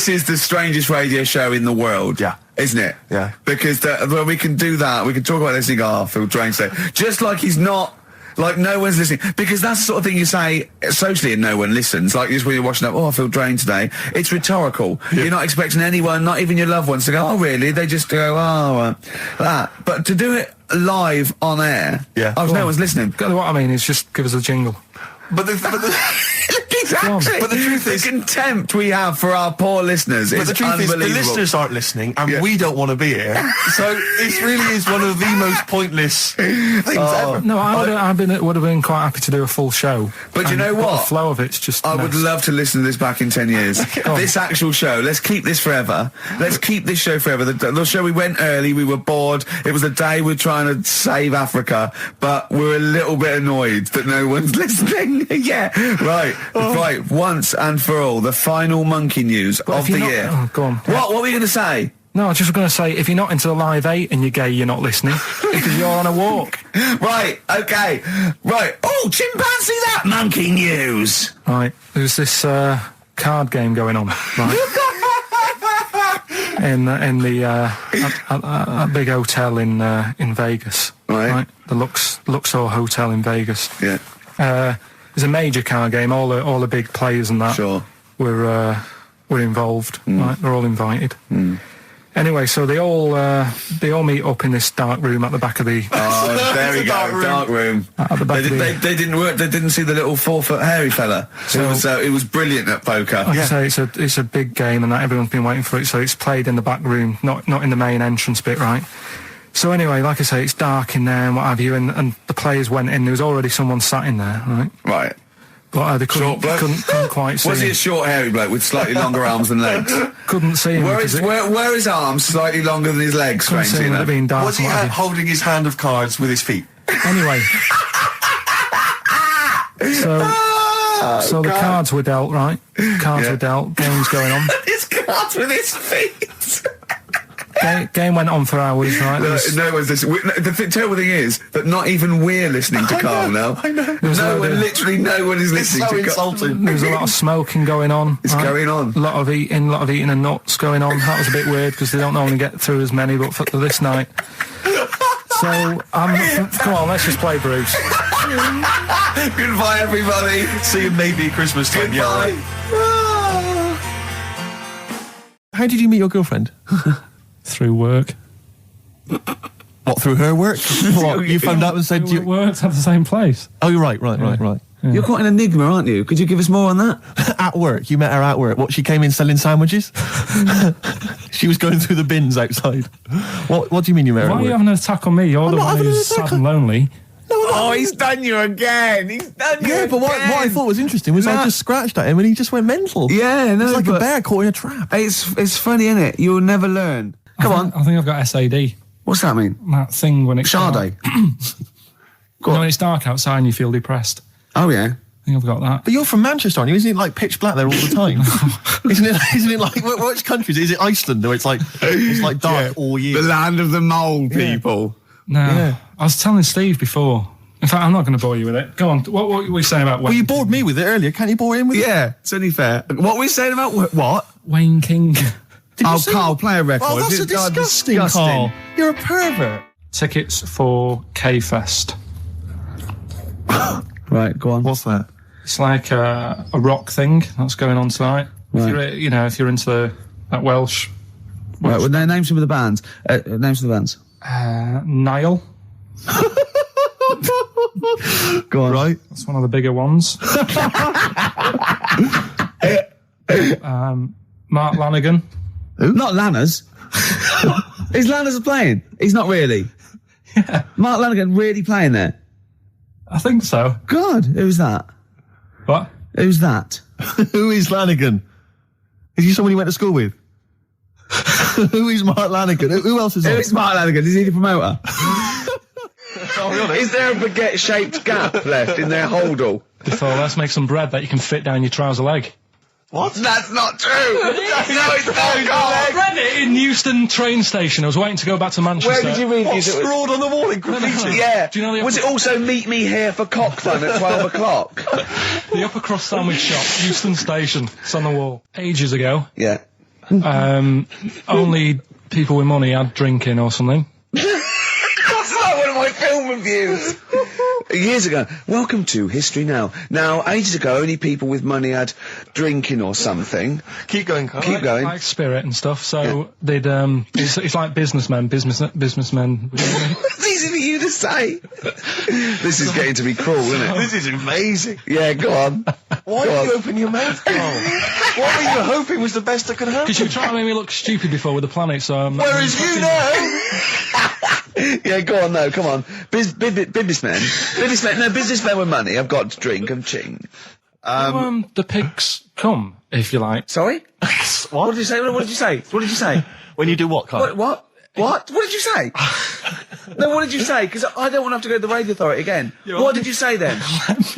is the strangest radio show in the world. Yeah. Isn't it? Yeah. Because we can do that. We can talk about this and go, "Oh, I feel drained today." Just like he's not. Like, no one's listening. Because that's the sort of thing you say socially and no one listens. Like, just when you're watching up, "Oh, I feel drained today." It's rhetorical. Yeah. You're not expecting anyone, not even your loved ones, to go, "Oh, really?" They just go, "Oh, that." But to do it live on air, yeah. no one's listening. What I mean is just give us a jingle. But the Exactly. But the truth is, the contempt we have for our poor listeners is the truth is, unbelievable. the listeners aren't listening, and we don't want to be here. So this really is one of the most pointless things ever. No, I would have been quite happy to do a full show. But you know what? The flow of it's just. I would love to listen to this back in 10 years. This actual show, let's keep this forever. Let's keep this show forever. The show, we went early, we were bored. It was the day we're trying to save Africa, but we're a little bit annoyed that no one's listening. Yeah, right. Right, once and for all, the final monkey news of the year. Oh, go on. What were you going to say? No, I was just going to say, if you're not into the Live 8 and you're gay, you're not listening, because you're on a walk. Right, okay. Right. Oh, chimpanzee that monkey news. Right, there's this card game going on, right? in the a big hotel in Vegas, right? The Luxor Hotel in Vegas. Yeah. There's a major card game. All the big players and that were involved. Right, they're all invited. Anyway, so they all meet up in this dark room at the back of the. Oh, there we go, dark room. At the back they didn't work. They didn't see the little 4-foot hairy fella. So it was brilliant at poker. Like I say, it's a big game, and that everyone's been waiting for it. So it's played in the back room, not in the main entrance bit, right? So anyway, like I say, it's dark in there and what have you, and the players went in. There was already someone sat in there, right? Right. But they couldn't quite see. Was he a short, hairy bloke with slightly longer arms than legs? Couldn't see him. Were his arms slightly longer than his legs? Strangely enough. Was he holding his hand of cards with his feet? Anyway, so the cards were dealt, right? Cards were dealt. Games going on. His cards with his feet. Game went on for hours, right? No one's listening. The terrible thing is that not even we're listening to Karl now. I know. Literally no one is listening to Karl. It's so insulting. There was a lot of smoking going on. It's going on. A lot of eating and nuts going on. That was a bit weird because they don't normally get through as many, but for this night. So, come on, let's just play Bruce. Goodbye, everybody. See you maybe at Christmas time. Goodbye. Yeah. How did you meet your girlfriend? Through work. What, through her work? What, you phoned up and said you worked at the same place. Oh, you're right. Yeah. You're quite an enigma, aren't you? Could you give us more on that? At work. You met her at work. What, she came in selling sandwiches? She was going through the bins outside. What do you mean you met her at work? Why are you having an attack on me? You're the one who's sad and lonely. Oh, he's done you again. Yeah, but what I thought was interesting was I just scratched at him and he just went mental. Yeah, no, it's like a bear caught in a trap. It's funny, isn't it? You'll never learn. Come on. I think I've got SAD. What's that mean? That thing when it's Sade. when it's dark outside and you feel depressed. Oh yeah. I think I've got that. But you're from Manchester, aren't you? Isn't it like pitch black there all the time? Isn't it like which country is it? Iceland, or it's like dark all year? The land of the mole people. No, I was telling Steve before. In fact, I'm not going to bore you with it. Go on. What were we saying about Wayne? Well, you bored me with it earlier. Can't you bore him with it? Yeah, it's only fair. What were we saying about what? Wayne King. Karl, play a record. Oh, that's disgusting, Karl. You're a pervert. Tickets for K-Fest. Right, go on. What's that? It's like a rock thing that's going on tonight. Right. If you're into that Welsh. Right, well, name some of the bands. Names of the bands. Nile. Go on. Right. That's one of the bigger ones. Mark Lanigan. Who? Not Lanners. Is Lanners playing? He's not really. Yeah. Mark Lanigan really playing there? I think so. God, who's that? What? Who's that? Who is Lanigan? Is he someone you went to school with? Who is Mark Lanigan? Who else is on? Who is Mark Lanigan? Is he the promoter? Is there a baguette-shaped gap left in their holdall? So let's make some bread that you can fit down your trouser leg. What? That's not true! No, it's not, I read it in Euston train station. I was waiting to go back to Manchester. Where did you read What, it? scrawled on the wall in graffiti? Yeah. Do you know Was it also meet me here for cock fun at 12 o'clock? The Upper Cross Sandwich Shop, Euston Station. It's on the wall. Ages ago. Yeah. Only people with money had drinking or something. That's not one of my film reviews. Years ago. Welcome to History Now. Now, ages ago, only people with money had drinking or something. Keep going, Carl. Keep going. Like spirit and stuff. So they'd it's like businessmen. Businessmen. It's easy for you to say. This is getting to be cruel, isn't it? This is amazing. Yeah, go on. Why did you open your mouth, Carl? What were you hoping was the best that could happen? Because you were trying to make me look stupid before with the planet, so I'm not... Whereas you know... Yeah, go on, no, come on. Businessmen with money. I've got to drink and ching. the pigs come, if you like. Sorry? What? What did you say? What did you say? What did you say? When you do what, Carl? What? What did you say? No, what did you say? Because I don't want to have to go to the radio authority again. What did you say then?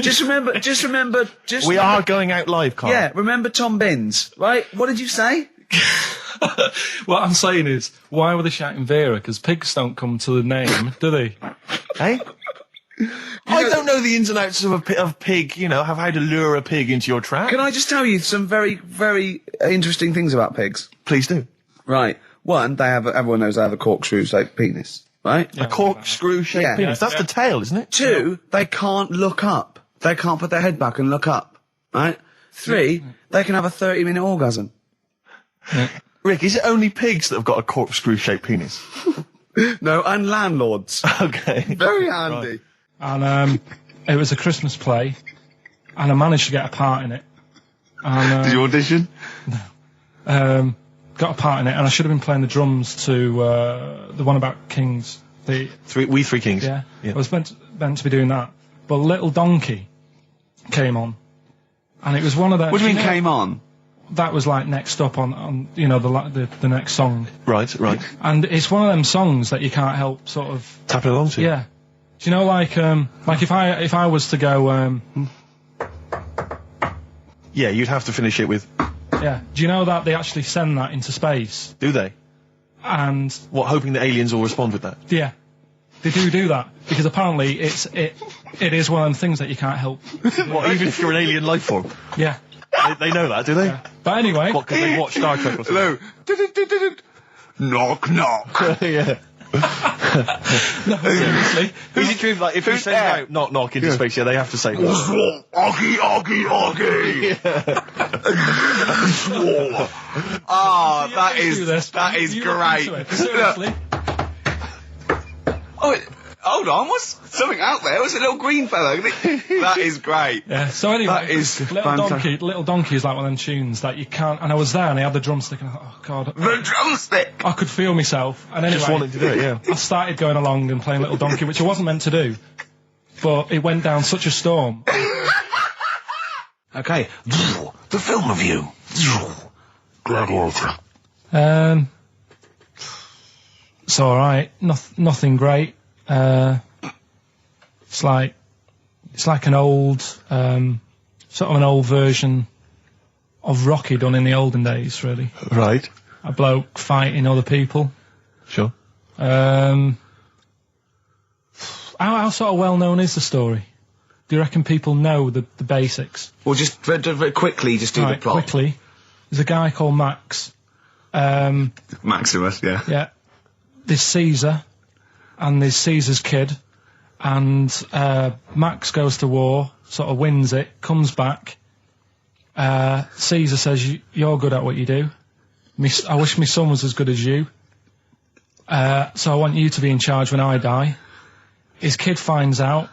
Just remember. We are going out live, Carl. Yeah, remember Tom Binns, right? What did you say? What I'm saying is, why were they shouting Vera? Because pigs don't come to the name, do they? Hey? I don't know the ins and outs of pig, you know, how to lure a pig into your trap. Can I just tell you some very, very interesting things about pigs? Please do. Right. One, everyone knows they have a corkscrew-shaped penis, right? A corkscrew-shaped penis. That's the tail, isn't it? Two, they can't look up. They can't put their head back and look up, right? Three, they can have a 30-minute orgasm. Yeah. Rick, is it only pigs that have got a corkscrew-shaped penis? No, and landlords. Okay. Very handy. Right. And it was a Christmas play, and I managed to get a part in it. And, Did you audition? got a part in it, and I should have been playing the drums to the one about Kings. We Three Kings. Yeah. I was meant to be doing that, but Little Donkey came on, and it was one of those. What do you mean came on? That was like next up on you know the next song. Right. And it's one of them songs that you can't help sort of tapping along to. Yeah. Do you know like if I was to go yeah, you'd have to finish it with. Yeah. Do you know that they actually send that into space? Do they? And what, hoping that aliens will respond with that? Yeah. They do that because apparently it is one of them things that you can't help. What, even if you're an alien life form? Yeah. They know that, do they? Yeah. But anyway, what, because they watch Star Trek or something? Hello. Knock knock. Yeah. No, seriously. Is it true, like, if you send out knock knock into space, yeah, they have to say that? Oggy. Oh, that is great. Seriously. Oh, hold on, what's something out there? What's a little green fellow? That is great. Yeah, so anyway, that is Little Donkey is like one of them tunes that you can't, and I was there and I had the drumstick and I thought, oh god. The drumstick! I could feel myself, and anyway. Just wanted to do it, yeah. I started going along and playing Little Donkey, which I wasn't meant to do, but it went down such a storm. Okay, the film review. Gladiator. It's alright, nothing great. It's like an old, sort of an old version of Rocky done in the olden days, really. Right. A bloke fighting other people. Sure. How sort of well known is the story? Do you reckon people know the basics? Well, just very quickly, just do the plot. Quickly. There's a guy called Max. Maximus, yeah. Yeah. There's Caesar, and there's Caesar's kid, and Max goes to war, sort of wins it, comes back. Caesar says, you're good at what you do. I wish my son was as good as you. So I want you to be in charge when I die. His kid finds out,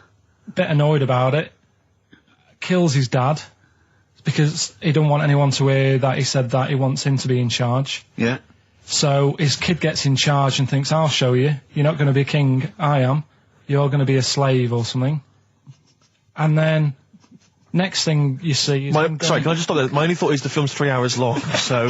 a bit annoyed about it, kills his dad, because he don't want anyone to hear that he said that he wants him to be in charge. Yeah. So his kid gets in charge and thinks, I'll show you. You're not going to be king, I am. You're going to be a slave or something. And then, next thing you see is... Sorry, can I just stop there? My only thought is the film's 3 hours long, so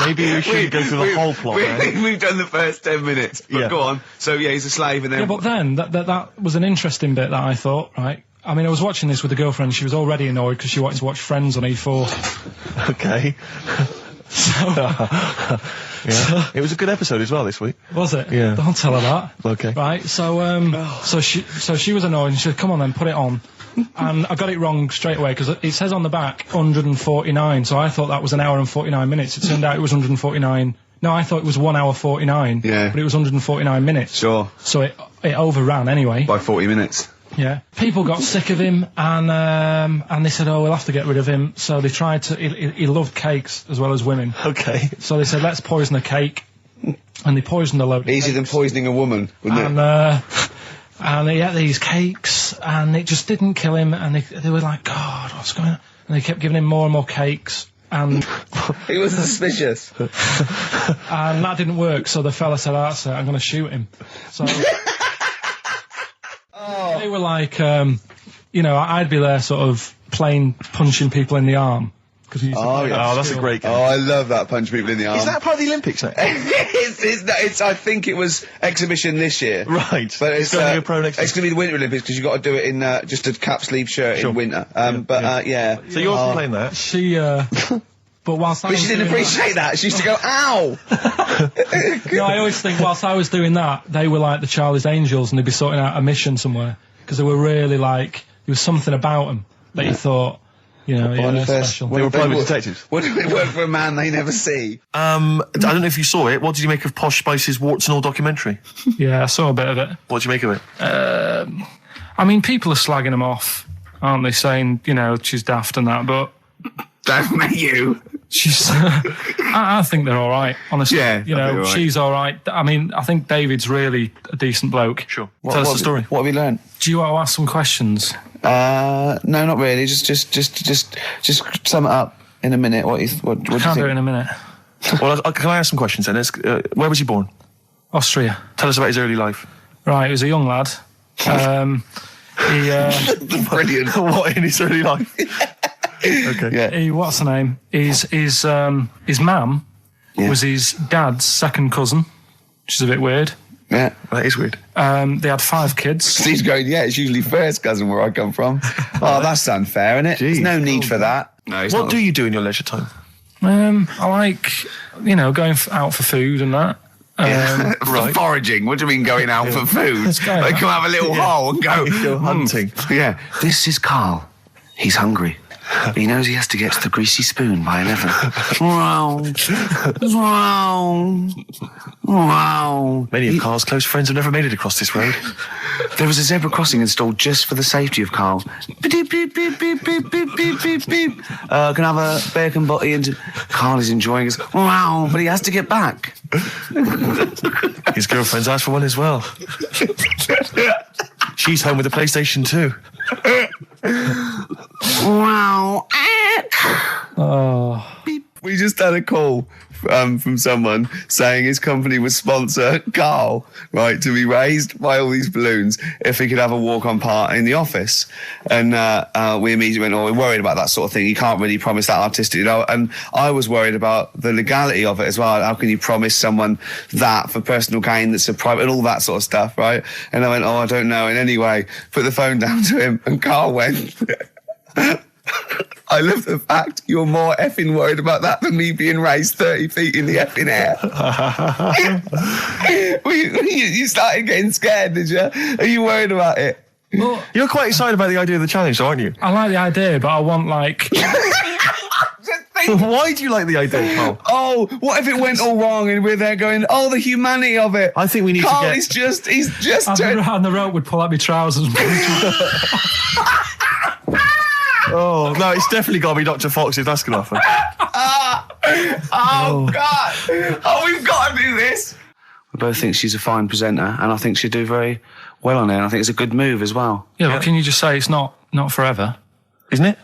maybe we shouldn't go through the whole plot. We've done the first 10 minutes, but yeah. Go on. So, yeah, he's a slave and then... Yeah, but then, that was an interesting bit that I thought, right? I mean, I was watching this with a girlfriend, she was already annoyed because she wanted to watch Friends on E4. Okay. Yeah. It was a good episode as well this week. Was it? Yeah. Don't tell her that. Okay. Right, so she was annoyed and she said, come on then, put it on. And I got it wrong straight away because it says on the back 149, so I thought that was an hour and 49 minutes. It turned out it was 149. No, I thought it was 1 hour 49. Yeah. But it was 149 minutes. Sure. So it overran anyway. By 40 minutes. Yeah. People got sick of him, and they said, "Oh, we'll have to get rid of him." So they tried to. He loved cakes as well as women. Okay. So they said, "Let's poison a cake," and they poisoned a load. Of Easier than cakes. poisoning a woman, wouldn't it? And he ate these cakes, and it just didn't kill him. And they were like, "God, what's going on?" And they kept giving him more and more cakes, and He was suspicious. and that didn't work. So the fella said, "That's it, I'm going to shoot him." So they were like, I'd be there sort of playing punching people in the arm. Cause he used to play that that's a skill. great game. Oh, I love that, punch people in the arm. Is that part of the Olympics now? it's I think it was exhibition this year. Right. But it's going to be a pro next It's going to be the Winter Olympics because you've got to do it in just a cap sleeve shirt in winter. Yeah. So you're playing that? She, but whilst I But was she didn't doing appreciate that. She used to go, ow! No, I always think whilst I was doing that, they were like the Charlie's Angels, and they'd be sorting out a mission somewhere because they were really like there was something about them that you thought, they're special. They were private detectives. What do they work for a man they never see? I don't know if you saw it. What did you make of Posh Spice's Warts and All documentary? Yeah, I saw a bit of it. What did you make of it? I mean, people are slagging them off, aren't they? Saying, she's daft and that, but Don't you? she's. I think they're all right, honestly. Yeah, they'll be all right. She's all right. I mean, I think David's really a decent bloke. Sure. Tell us the story. What have you learned? Do you want to ask some questions? No, not really. Just sum it up in a minute. What do you Can't think? do it in a minute. Well, can I ask some questions then? Where was he born? Austria. Tell us about his early life. Right, he was a young lad. Brilliant. What in his early life? Okay. Yeah. What's the name? His mum was his dad's second cousin, which is a bit weird. Yeah. That is weird. They had 5 kids. Steve's going, yeah, it's usually first cousin where I come from. Oh, that's unfair, isn't it? There's no need for that. No, it's What not. do you do in your leisure time? I like, going out for food and that. For foraging. What do you mean going out for food? going They out. come have a little hole and go Go hunting. Yeah. This is Carl. He's hungry. He knows he has to get to the greasy spoon by 11. Wow. Wow. Wow. Many of Carl's close friends have never made it across this road. There was a zebra crossing installed just for the safety of Carl. Beep, beep, beep, beep, beep, beep, beep, beep, beep. Can I have a bacon butty? And Carl is enjoying his. Wow, but he has to get back. His girlfriend's asked for one as well. She's home with a PlayStation 2. Wow. Oh. We just had a call from someone saying his company would sponsor Carl, right, to be raised by all these balloons if he could have a walk-on part in the office. And we immediately went, we're worried about that sort of thing. You can't really promise that artistic, And I was worried about the legality of it as well. How can you promise someone that for personal gain that's a private and all that sort of stuff, right? And I went, I don't know. And anyway, put the phone down to him and Carl went... I love the fact you're more effing worried about that than me being raised 30 feet in the effing air. You started getting scared, did you? Are you worried about it? Well, You're quite excited about the idea of the challenge, aren't you? I like the idea, but I want, like... Why do you like the idea, Carl? Oh, what if it went all wrong and we're there going, the humanity of it. I think we need Carl, to get... he's just And the rope would pull out my trousers. Oh, no, it's definitely got to be Dr. Fox if that's going to happen. God. Oh, we've got to do this. I both think she's a fine presenter and I think she'd do very well on it. And I think it's a good move as well. Yeah, but can you just say it's not forever? Isn't it?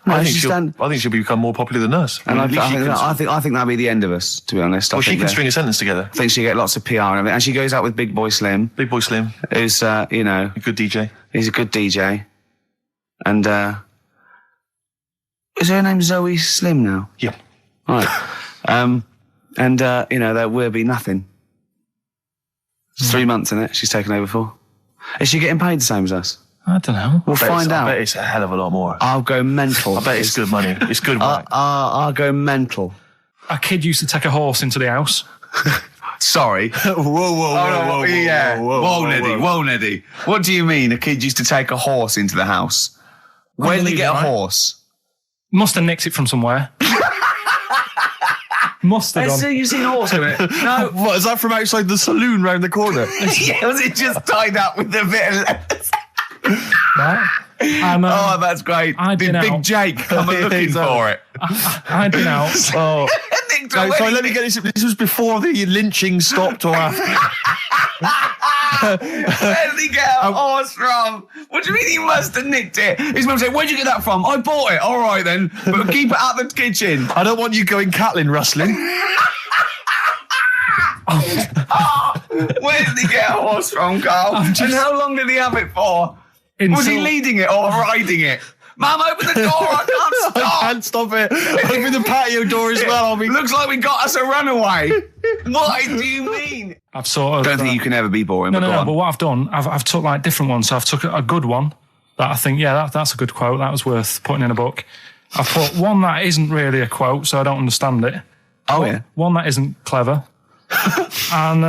No, I think she'll become more popular than us. And I At least she can- think that'd be the end of us, to be honest. Well, she can that- string a sentence together. I think she'll get lots of PR and everything. And she goes out with Big Boy Slim, Big Boy Slim, who's, a good DJ. he's a good DJ. And, is her name Zoe Slim now? Yeah. Right. There will be nothing. It's 3 months, isn't it? She's taken over for. Is she getting paid the same as us? I don't know. We'll find I out. bet it's a hell of a lot more. I'll go mental. I bet it's good money. It's good work. I'll go mental. A kid used to take a horse into the house. Sorry. whoa, Yeah. Whoa, Neddy. What do you mean? A kid used to take a horse into the house? Where did they get a Unbelievable, right? horse? Must have nicked it from somewhere. Must have done. You've seen a horse in it? No. What, is that from outside the saloon round the corner? Yeah, was it just tied up with a bit of leather? Right? And, Oh, that's great. Did Big Jake come looking for it? I'd been out. Oh. Sorry, let me get this. This was before the lynching stopped or after? Where did he get a horse from? What do you mean he must have nicked it? His mum said, where'd you get that from? I bought it. All right, then. But keep it out the kitchen. I don't want you going Catlin rustling. Where did he get a horse from, Carl? And how long did he have it for? Was he leading it or riding it? Mum, open the door. I can't stop. I can't stop it. Open the patio door as well. Looks like we got us a runaway. What do you mean? I've sort of... I don't think you can ever be boring. No, but what I've done, I've took like different ones. So I've took a good one that I think, that's a good quote. That was worth putting in a book. I've put one that isn't really a quote, so I don't understand it. Oh, yeah. One that isn't clever. and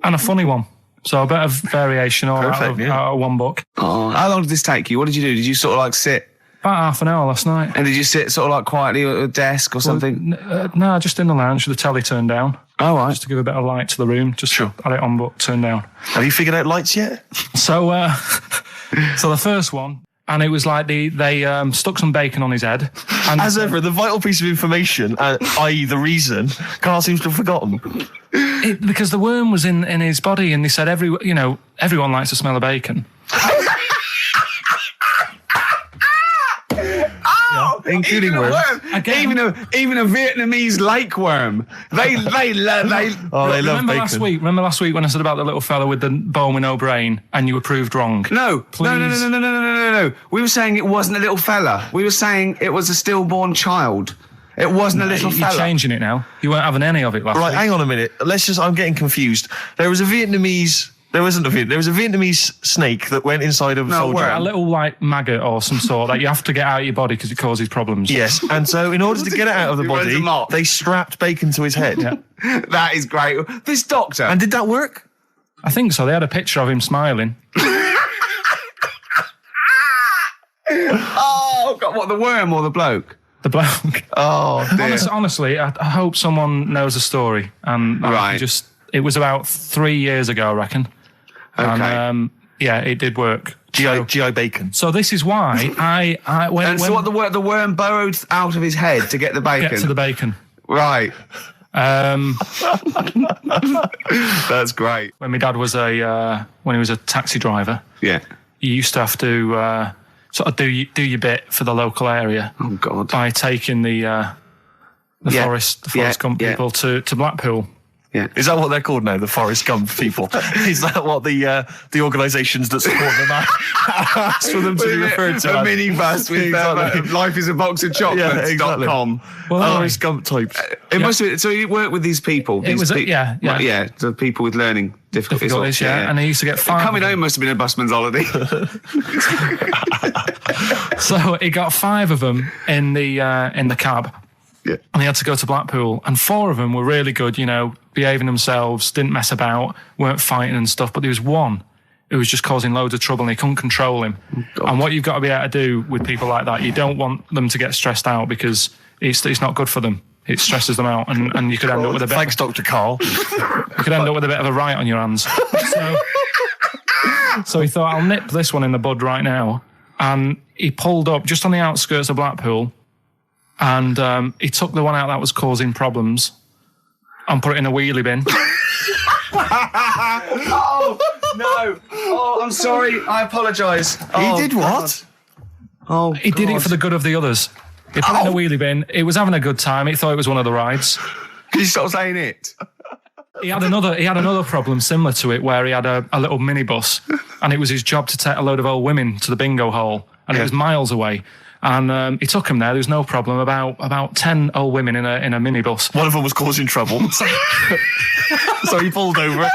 a funny one. So a bit of variation all out of one book. Oh, how long did this take you? What did you do? Did you sort of like sit? About half an hour last night. And did you sit sort of like quietly at a desk or something? No, just in the lounge with the telly turned down. Oh, right. Just to give a bit of light to the room. Just had it on, but turned down. Have you figured out lights yet? So the first one, and it was like they stuck some bacon on his head. And as ever, the vital piece of information, i.e. the reason, Carl seems to have forgotten. Because the worm was in his body, and they said everyone likes the smell of bacon. Including worms. Even a Vietnamese lake worm. They love bacon. Remember last week when I said about the little fella with the bone with no brain, and you were proved wrong? No. We were saying it wasn't a little fella. We were saying it was a stillborn child. It wasn't a little fella. You're changing it now. You weren't having any of it last week. Right, hang on a minute. I'm getting confused. There was a Vietnamese snake that went inside of a soldier. A little like maggot or some sort that you have to get out of your body because it causes problems. Yes, and so in order to get it out of the body, they strapped bacon to his head. Yeah. That is great. This doctor. And did that work? I think so. They had a picture of him smiling. Oh, God, what, the worm or the bloke? The bloke. Oh, dear. Honestly, I hope someone knows the story. And it was about 3 years ago, I reckon. Okay. And, it did work. GI bacon. So this is why the worm burrowed out of his head to get the bacon. Get to the bacon. Right. That's great. When my dad was when he was a taxi driver. Yeah. You used to have to sort of do your bit for the local area. Oh God! By taking the Forrest Gump people to Blackpool. Yeah. Is that what they're called now? The Forrest Gump people? Is that what the organisations that support them ask for them to be referred to? A minibus with life is a box of chocolates.com. Forrest Gump types. It must be. So you work with these people. The people with learning difficulties. And they used to get 5. Coming home must have been a busman's holiday. So he got 5 of them in the cab. Yeah. And he had to go to Blackpool, and 4 of them were really good, behaving themselves, didn't mess about, weren't fighting and stuff. But there was one who was just causing loads of trouble, and he couldn't control him. Oh, and what you've got to be able to do with people like that, you don't want them to get stressed out because it's not good for them. It stresses them out, and you could end up with a bit. Thanks, Dr. Carl. You could end up with a bit of a riot on your hands. So he thought, I'll nip this one in the bud right now, and he pulled up just on the outskirts of Blackpool. And he took the one out that was causing problems and put it in a wheelie bin. Oh, no. Oh, I'm sorry. I apologise. He did what? Oh, he did it for the good of the others. He put it in a wheelie bin. He was having a good time. He thought it was one of the rides. Can you stop saying it? He had another problem similar to it where he had a little minibus, and it was his job to take a load of old women to the bingo hall, and it was miles away. And he took him there. There was no problem. About 10 old women in a minibus. One of them was causing trouble, so he pulled over.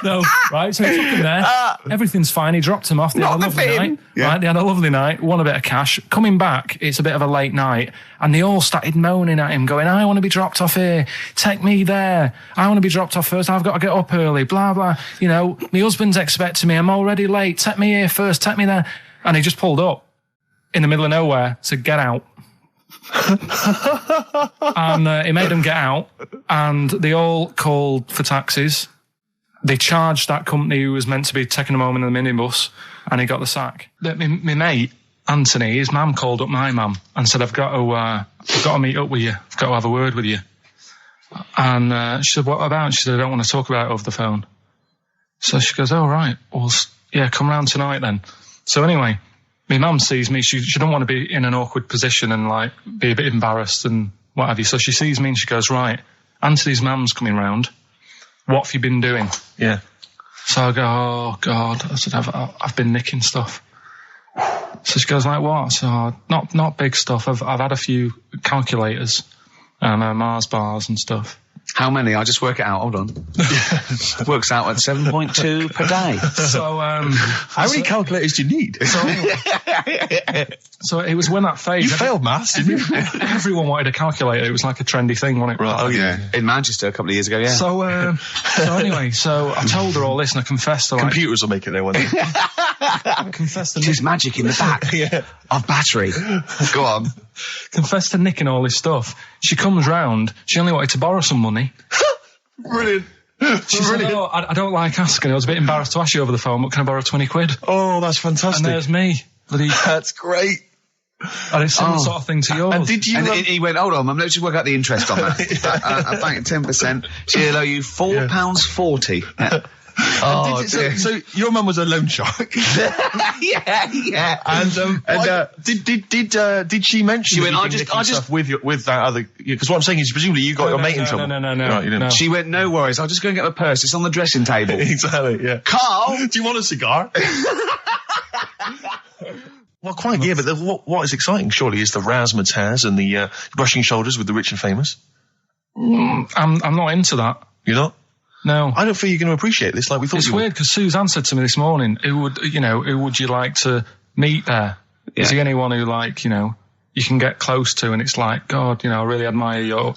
No, right. So he took him there. Everything's fine. He dropped him off. They had a lovely night. Yeah. Right. They had a lovely night. Won a bit of cash. Coming back, it's a bit of a late night, and they all started moaning at him, going, "I want to be dropped off here. Take me there. I want to be dropped off first. I've got to get up early. Blah blah. My husband's expecting me. I'm already late. Take me here first. Take me there." And he just pulled up in the middle of nowhere, said, "Get out." And he made them get out, and they all called for taxis. they charged that company who was meant to be taking him home in the minibus, and he got the sack. My mate, Anthony, his mum called up my mum and said, I've got to meet up with you. I've got to have a word with you. And she said, what about? She said, I don't want to talk about it over the phone. So she goes, oh, right. Well, yeah, come round tonight then. So anyway, my mum sees me. She don't want to be in an awkward position and, like, be a bit embarrassed and what have you. So she sees me and she goes, right, Anthony's mum's coming round. What have you been doing? Yeah. So I go, oh, God. I said, I've been nicking stuff. So she goes, like, what? So, not big stuff. I've had a few calculators and Mars bars and stuff. How many? I'll just work it out. Hold on. Works out at 7.2 per day. So, how many calculators do you need? So it was when that phase. You failed maths, didn't you? Everyone wanted a calculator. It was like a trendy thing, wasn't it? Right. Oh, yeah. In Manchester a couple of years ago, yeah. So anyway, so I told her all this and I confessed to, like... Computers will make it there one day. I confessed to... There's magic in the back of battery. Go on. Confessed to nicking all this stuff. She comes round. She only wanted to borrow some money. Brilliant. She said, oh, I don't like asking. I was a bit embarrassed to ask you over the phone, but can I borrow 20 quid? Oh, that's fantastic. And there's me. That's great. And it's similar sort of thing to yours. And did you? And he went, hold on, Mum, let's just work out the interest on that. I bank 10%. She'll owe you £4.40. Yeah. Oh, so your mum was a loan shark. yeah. And did she mention? She went, I just with that other, because what I'm saying is presumably you got your mate in trouble. No. Right, you didn't. No. She went, no worries, I'll just go and get my purse. It's on the dressing table. Exactly. Yeah. Carl, do you want a cigar? Well, quite, yeah, but what is exciting, surely, is the razzmatazz and the brushing shoulders with the rich and famous. I'm not into that. You're not? No. I don't feel you're going to appreciate this like we thought you would. It's weird, because Suzanne said to me this morning, who would you like to meet there? Yeah. Is there anyone who, like, you can get close to, and it's like, God, I really admire your,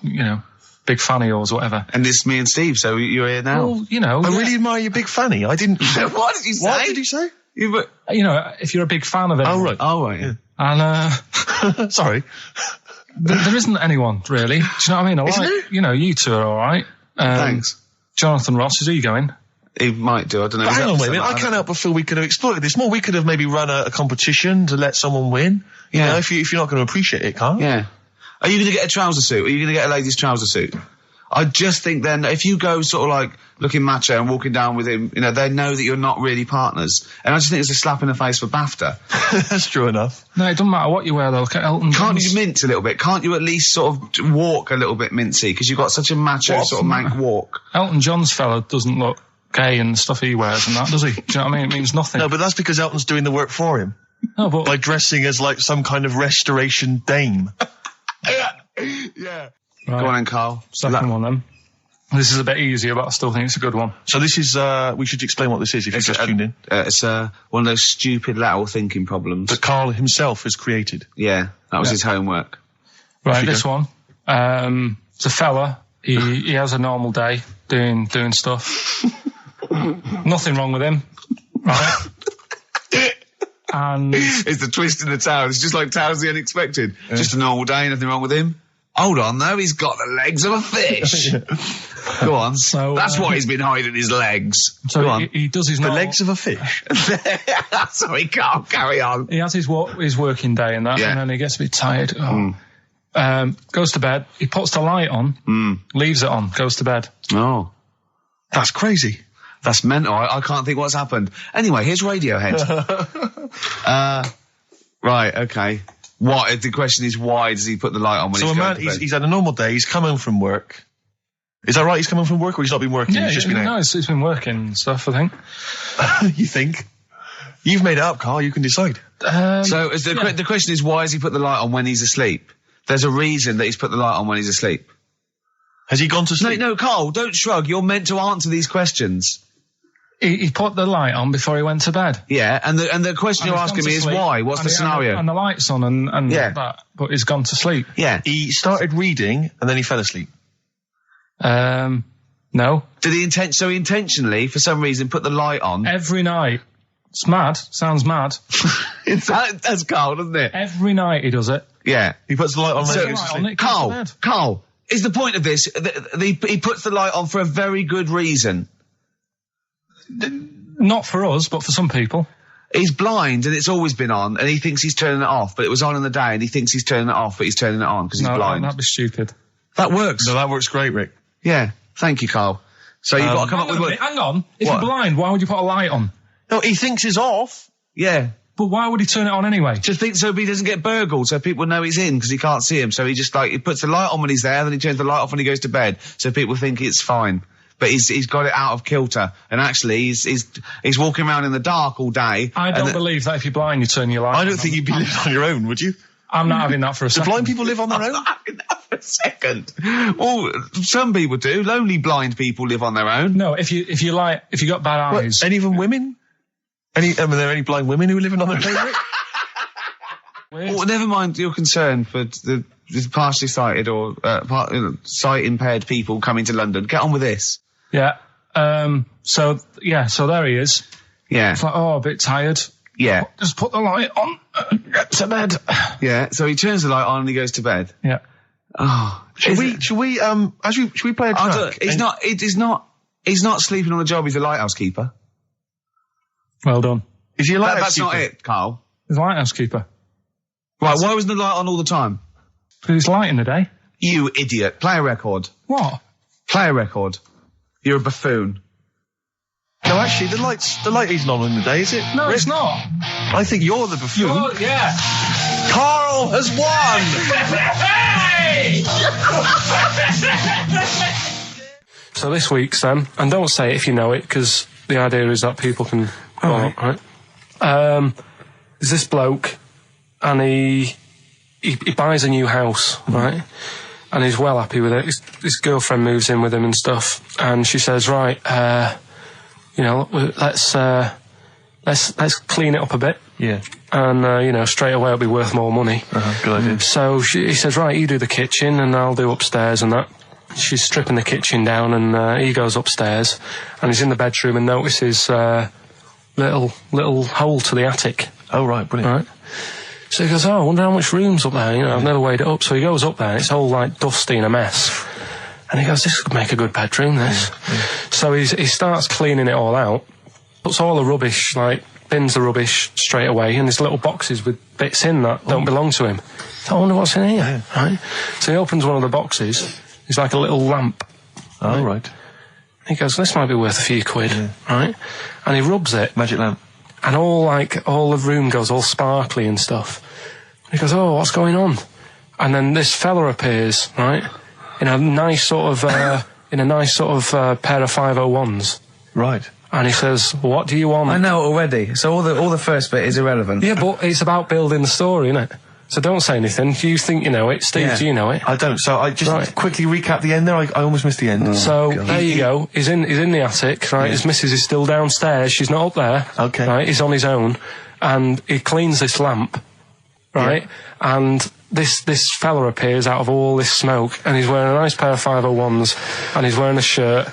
big fan of yours or whatever. And it's me and Steve, so you're here now. Well, I really admire your big fanny. I didn't... What did you say? What did you say? If you're a big fan of it. Oh, right. Oh, right, yeah. And, sorry. There isn't anyone, really. Do you know what I mean? Isn't there? You two are all right. Thanks. Jonathan Ross, is he going? He might do, I don't know. But hang on, wait a minute. I can't help but feel we could have exploited this more. We could have maybe run a competition to let someone win. You know, if you're not going to appreciate it, Carl. Yeah. Are you going to get a trouser suit? Are you going to get a ladies' trouser suit? I just think then, if you go sort of like looking macho and walking down with him, they know that you're not really partners. And I just think it's a slap in the face for BAFTA. That's true enough. No, it doesn't matter what you wear though. Look at Elton John. Can't you mince a little bit? Can't you at least sort of walk a little bit mincy? Because you've got such a macho sort of mank walk. Elton John's fella doesn't look gay and stuff he wears and that, does he? Do you know what I mean? It means nothing. No, but that's because Elton's doing the work for him. No, but... By dressing as like some kind of restoration dame. Yeah. Right. Go on then, Carl. Second one then. This is a bit easier, but I still think it's a good one. So this is, we should explain what this is if you just tuned in. It's one of those stupid lateral thinking problems. That Carl himself has created. Yeah, that was his homework. Right, this one. It's a fella. He has a normal day doing stuff. Nothing wrong with him. Right? And it's the twist in the tale. It's just like Tales the Unexpected. Yeah. Just a normal day, nothing wrong with him. Hold on, though, he's got the legs of a fish. Go on. So that's what he's been hiding, his legs. So Go on. He does his legs of a fish. Sorry, Carl, carry on. He has his working day and that, and then he gets a bit tired. Goes to bed. He puts the light on, leaves it on, goes to bed. Oh. That's crazy. That's mental. I can't think what's happened. Anyway, here's Radiohead. Right, okay. The question is, why does he put the light on when he's going to bed? He's had a normal day, he's come home from work. Is that right? He's come home from work, or he's not been working? Yeah, he's just been out? No, he's been working and stuff, I think. You think? You've made it up, Carl, you can decide. So the question is, why has he put the light on when he's asleep? There's a reason that he's put the light on when he's asleep. Has he gone to sleep? No, Carl, don't shrug. You're meant to answer these questions. He put the light on before he went to bed. Yeah, and the question you're asking me is why? What's the scenario? And the light's on and that, but he's gone to sleep. Yeah. He started reading and then he fell asleep. No. Did he intentionally, for some reason, put the light on? Every night. It's mad. Sounds mad. That's Carl, doesn't it? Every night he does it. Yeah. He puts the light on when he goes to sleep. Carl, is the point of this, he puts the light on for a very good reason. Not for us, but for some people. He's blind and it's always been on, and he thinks he's turning it off, but it was on in the day, and he thinks he's turning it off, but he's turning it on because he's blind. That'd be stupid. That works. No, that works great, Rick. Yeah. Thank you, Carl. So you've got to come up with... Hang on. If you're blind, why would you put a light on? No, he thinks it's off. Yeah. But why would he turn it on anyway? Just think so he doesn't get burgled, so people know he's in, because he can't see him. So he just, he puts the light on when he's there, then he turns the light off when he goes to bed, so people think it's fine. But he's got it out of kilter, and actually he's walking around in the dark all day. I don't believe that if you're blind, you turn your light on. I don't think you'd be living on your own, would you? I'm not having that for a second. Do blind people live on their own? I'm not having that for a second. Well, some people do. Lonely blind people live on their own. No, if you got bad eyes. Any even women? Are there any blind women who are living on their own? Well, never mind your concern for the partially sighted or sight impaired people coming to London. Get on with this. Yeah. So there he is. Yeah. It's like, a bit tired. Yeah. Just put the light on. Get to bed. Yeah. So he turns the light on and he goes to bed. Yeah. Oh. Should we play a track? He's not sleeping on the job. He's a lighthouse keeper. Well done. Is he a lighthouse keeper? That's not it, Carl. He's a lighthouse keeper. Right. Why wasn't the light on all the time? Because it's light in the day. You idiot. Play a record. What? Play a record. You're a buffoon. No, actually, the light isn't on in the day, is it? No, Rick? it's not. I think you're the buffoon. Yeah. Carl has won! So this week's then, and don't say it if you know it, because the idea is that people can go on, right? There's this bloke, and he buys a new house, right? And he's well happy with it. His girlfriend moves in with him and stuff, and she says, right, let's clean it up a bit. Yeah. And, straight away it'll be worth more money. Good idea. So he says, right, you do the kitchen and I'll do upstairs and that. She's stripping the kitchen down and he goes upstairs and he's in the bedroom and notices little hole to the attic. Oh, right, brilliant. Right. So he goes, I wonder how much room's up there. I've never weighed it up. So he goes up there and it's all dusty and a mess. And he goes, this could make a good bedroom, this. Yeah. So he starts cleaning it all out, puts all the rubbish, bins the rubbish straight away, and there's little boxes with bits in that don't belong to him. So I wonder what's in here, right? So he opens one of the boxes, it's like a little lamp. Oh, right. He goes, this might be worth a few quid, right? And he rubs it. Magic lamp. And all the room goes all sparkly and stuff. He goes, oh, what's going on? And then this fella appears, right? In a nice sort of pair of 501s. Right. And he says, what do you want? I know already. So all the first bit is irrelevant. Yeah, but it's about building the story, isn't it? So don't say anything. You think you know it. Steve, do you know it? I don't. So I just quickly recap the end there. I almost missed the end. Oh, so God. There you go. He's in the attic, right? Yeah. His missus is still downstairs. She's not up there. Okay. Right? He's on his own. And he cleans this lamp, right? Yeah. And this fella appears out of all this smoke, and he's wearing a nice pair of 501s, and he's wearing a shirt,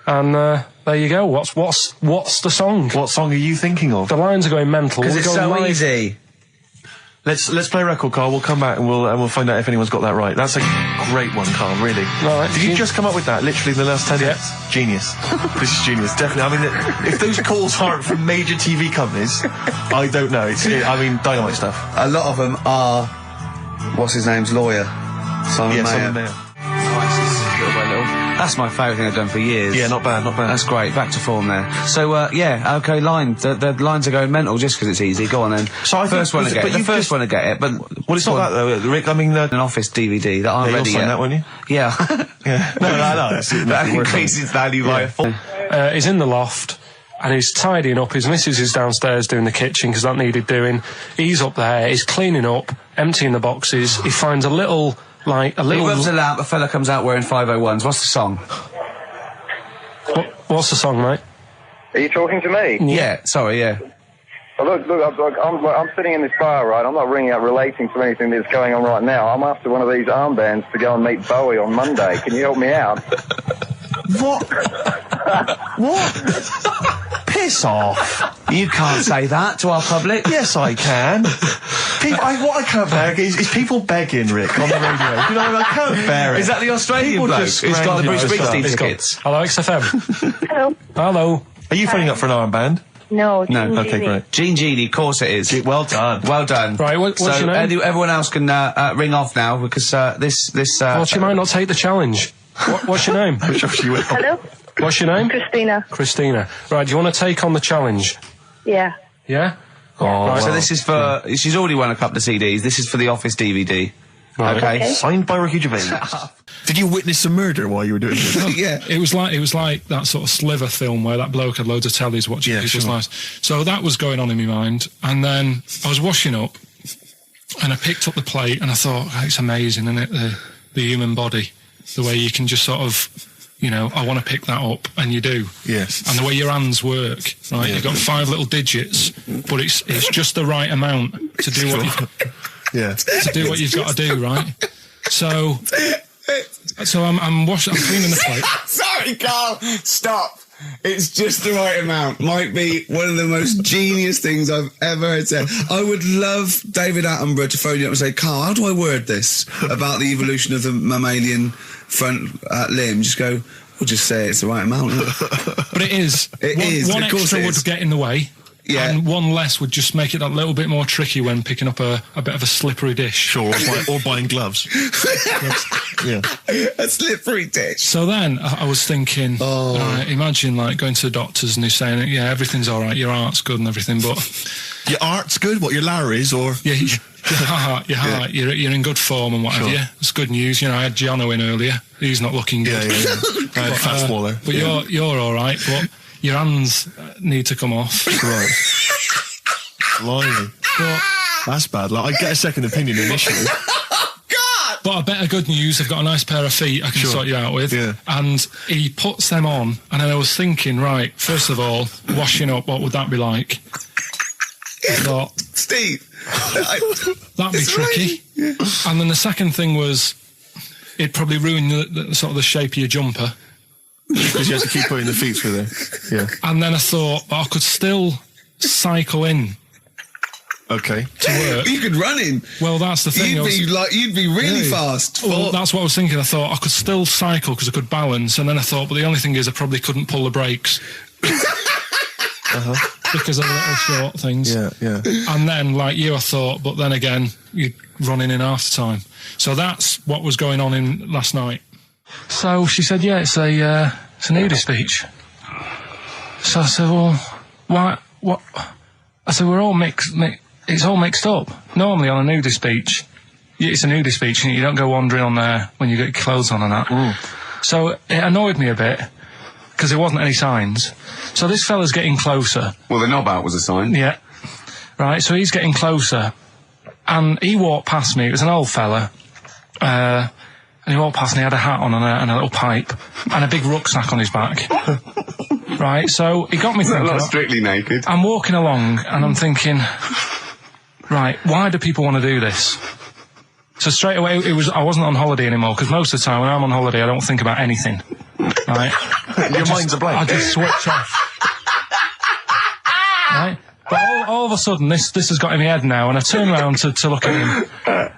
and there you go. What's the song? What song are you thinking of? The lines are going mental. Because it's so easy. Let's play a record, Carl. We'll come back and we'll find out if anyone's got that right. That's a great one, Carl. Really. Right. Did you just come up with that? Literally the last 10 minutes. Genius. This is genius. Definitely. I mean, if those calls aren't from major TV companies, I don't know. Dynamite stuff. A lot of them are. What's his name's lawyer? Simon Mayer. Simon Mayer. That's my favourite thing I've done for years. Yeah, not bad, not bad. That's great. Back to form there. So, okay, line. The lines are going mental just because it's easy. Go on then. So I first one to get it. The first one to get it, but... Well, it's not that though, Rick. I mean... An Office DVD that aren't ready yet. You'll sign that, won't you? Yeah. Yeah. No. That increases value by a full... He's in the loft. And he's tidying up. His missus is downstairs doing the kitchen because that needed doing. He's up there. He's cleaning up, emptying the boxes. He finds a little... He rubs a lamp, a fella comes out wearing 501s. What's the song? What's the song, mate? Are you talking to me? Yeah, sorry, yeah. Well, look, I'm sitting in this bar, right? I'm not ringing up relating to anything that's going on right now. I'm after one of these armbands to go and meet Bowie on Monday. Can you help me out? What? What? Piss off. You can't say that to our public. Yes, I can. What I can't bear is people begging, Rick, on the radio. You know, I can't bear it. Is that the Australian people bloke who's got the Bruce Springsteen tickets? Hello, XFM. Hello. Hello. Are you phoning up for an armband? No. Okay, great. Jean Genie, of course it is. Well done. Well done. Right, what's your name? Everyone else can ring off now because this. Well, she might not take the challenge. What's your name? Hello? What's your name? Christina. Right, do you want to take on the challenge? Yeah. Yeah? Oh, right. So this is for. She's already won a couple of CDs. This is for the Office DVD. Right. Okay. Signed by Ricky Gervais. Did you witness a murder while you were doing this? Yeah. It was like that sort of Sliver film where that bloke had loads of tellies watching people's lives. So that was going on in my mind, and then I was washing up, and I picked up the plate, and I thought, it's amazing, isn't it? The human body, the way you can just sort of, I want to pick that up, and you do. Yes. And the way your hands work, right? Yeah. You've got 5 little digits, but it's just the right amount to do what you've got to do, right? So I'm washing, I'm cleaning the plate. Sorry, Carl. Stop. It's just the right amount. Might be one of the most genius things I've ever heard said. I would love David Attenborough to phone you up and say, Carl, how do I word this about the evolution of the mammalian front limb? Just go, we'll just say it's the right amount. But it is. One extra would get in the way. Yeah. And one less would just make it a little bit more tricky when picking up a bit of a slippery dish. Sure, or buying gloves. Yeah. A slippery dish. So then I was thinking, imagine like going to the doctors and he's saying, yeah, everything's all right, your heart's good and everything, but... Your art's good? What, your Larry's, or...? Yeah, your heart, you're in good form and what have you. It's good news. I had Gianno in earlier. He's not looking good. Yeah. Fat swaller. But you're all right, but... Your hands need to come off. Right. Blimey. That's bad. Like, I'd get a second opinion initially. God! But a better good news, I've got a nice pair of feet I can sort you out with. Yeah. And he puts them on, and then I was thinking, right, first of all, washing up, what would that be like? I thought... Steve! That'd be tricky. Yeah. And then the second thing was, it'd probably ruin the sort of the shape of your jumper. Because you have to keep putting the feet through there. Yeah. And then I thought, I could still cycle in. Okay. To work. You could run in. Well, that's the thing. You'd be really fast. Well, that's what I was thinking. I thought I could still cycle because I could balance, and then I thought, but the only thing is I probably couldn't pull the brakes. Because of the little short things. Yeah. And then, like you, I thought, but then again, you'd run in half the time. So that's what was going on in last night. So she said, yeah, it's a nudist beach. So I said, well, why, what? I said, we're all it's all mixed up. Normally on a nudist beach, it's a nudist beach and you don't go wandering on there when you get your clothes on and that. So it annoyed me a bit because there wasn't any signs. So this fella's getting closer. Well, the knob out was a sign. Yeah. Right, so he's getting closer. And he walked past me. It was an old fella. And he walked past and he had a hat on and a little pipe and a big rucksack on his back. Right, so he got me thinking... Not strictly naked. I'm walking along and I'm thinking, right, why do people want to do this? So straight away, I wasn't on holiday anymore, because most of the time when I'm on holiday, I don't think about anything. Right? Your mind's a blank. I just switch off. Right? But all of a sudden, this has got in my head now, and I turn around to look at him,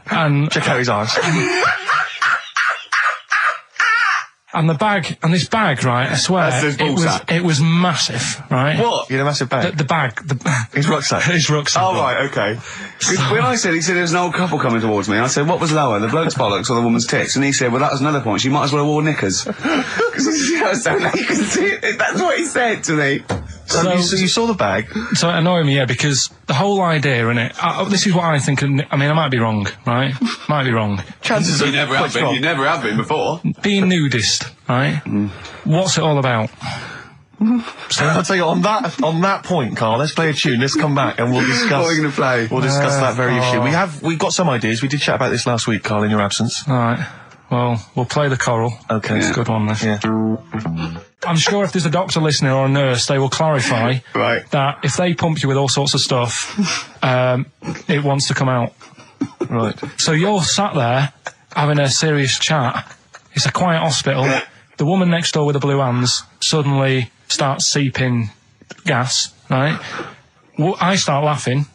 and... Check out his arse. And this bag, right, I swear, it was massive, right? What? You had a massive bag? The bag. His rucksack? His rucksack. Oh, right, okay. When he said there was an old couple coming towards me, I said, what was lower, the bloke's bollocks or the woman's tits? And he said, well, that was another point, she might as well have worn knickers. Because she was so late, you can see it. That's what he said to me. So you saw the bag? So it annoyed me, yeah, because the whole idea, innit, this is what I think, I mean, I might be wrong, right? Might be wrong. Chances you never have been. You never have been before. Being nudist, right? What's it all about? So I'll tell you, on that point, Carl, let's play a tune, let's come back and we'll discuss... What are you going to play? We'll discuss that very issue. We've got some ideas, we did chat about this last week, Carl, in your absence. Alright, well, we'll play the choral. Okay. It's a good one, this. Yeah. I'm sure if there's a doctor listening or a nurse, they will clarify that if they pump you with all sorts of stuff, it wants to come out. Right. So you're sat there having a serious chat. It's a quiet hospital. The woman next door with the blue hands suddenly starts seeping gas, right? I start laughing,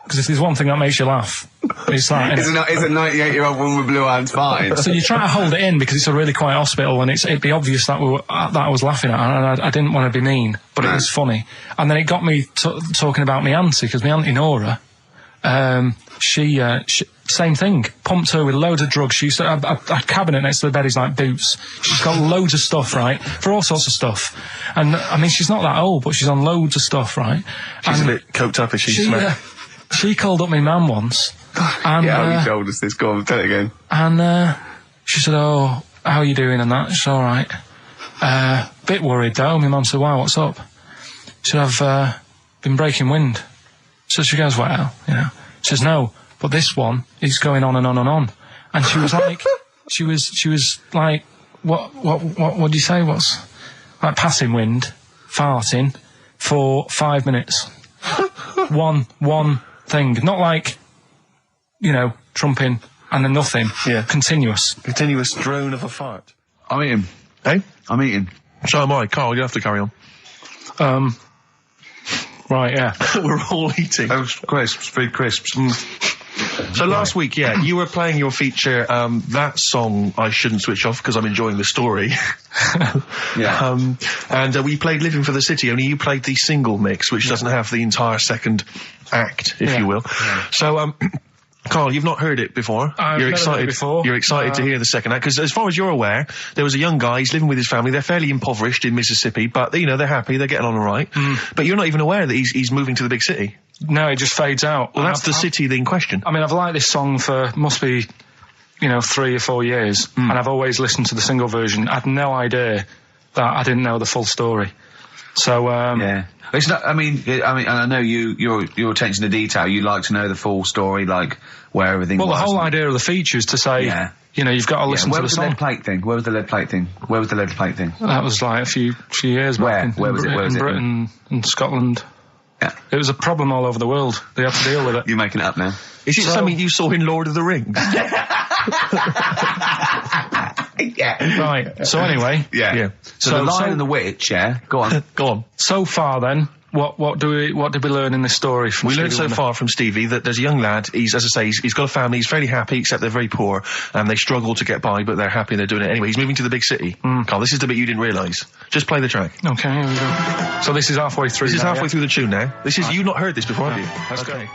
because if there's one thing that makes you laugh, It's like... It's a 98-year-old woman with blue eyes farting. So you try to hold it in because it's a really quiet hospital, and it'd be obvious that that I was laughing at her, and I didn't want to be mean, but it was funny. And then it got me talking about my auntie, because my auntie Nora, she same thing, pumped her with loads of drugs. She used to have a cabinet next to the bed is like boots. She's got loads of stuff, right, for all sorts of stuff. And I mean, she's not that old, but she's on loads of stuff, right? She's a bit coked up, is she? She called up my mum once. And, you told us this. Go on, tell it again. And she said, "Oh, how are you doing?" And that. She's all right. Bit worried though. My mum said, "Why? What's up?" She said, "I've been breaking wind." So she goes, "Well, you know." She says, "No, but this one is going on and on and on." And she was like, she was like, what do you say? What's like passing wind, farting for 5 minutes. one thing, not like, you know, trumping and then nothing. Yeah. Continuous drone of a fart. I'm eating. Hey? I'm eating. So am I. Carl, you have to carry on. Right, yeah. We're all eating. Crisps, food crisps. So last week, you were playing your feature, that song I shouldn't switch off because I'm enjoying the story. Yeah. And we played Living for the City, only you played the single mix, which doesn't have the entire second act, if you will. Yeah. So, Carl, you've not heard it before. You're excited before. You're excited to hear the second act, because as far as you're aware, there was a young guy, he's living with his family, they're fairly impoverished in Mississippi, but, you know, they're happy, they're getting on all right. But you're not even aware that he's moving to the big city. No, it just fades out. Well, that's the city in question. I mean, I've liked this song for, must be, you know, 3 or 4 years, and I've always listened to the single version. I had no idea that I didn't know the full story. So, yeah. It's not, I mean, and I know your attention to detail, you like to know the full story, like, where everything was. Well, the whole idea of the feature is to say, you know, you've got to listen to the song. Where was the lead plate thing? Where was the lead plate thing? That was like a few years back. Where was it? In Britain and Scotland. Yeah. It was a problem all over the world. They had to deal with it. You're making it up now. Is it something you saw in Lord of the Rings? Yeah. Right. So anyway. Yeah. So the Lion and the Witch, Go on. Go on. So far then, what did we learn in this story from We Stevie learned so Wonder? far from Stevie that there's a young lad, he's, as I say, he's got a family, he's fairly happy, except they're very poor, and they struggle to get by, but they're happy and they're doing it anyway. He's moving to the big city. Carl, this is the bit you didn't realise. Just play the track. Okay, here we go. So this is halfway through. This is now, halfway through the tune now. This is, you've not heard this before, have you? Let's go.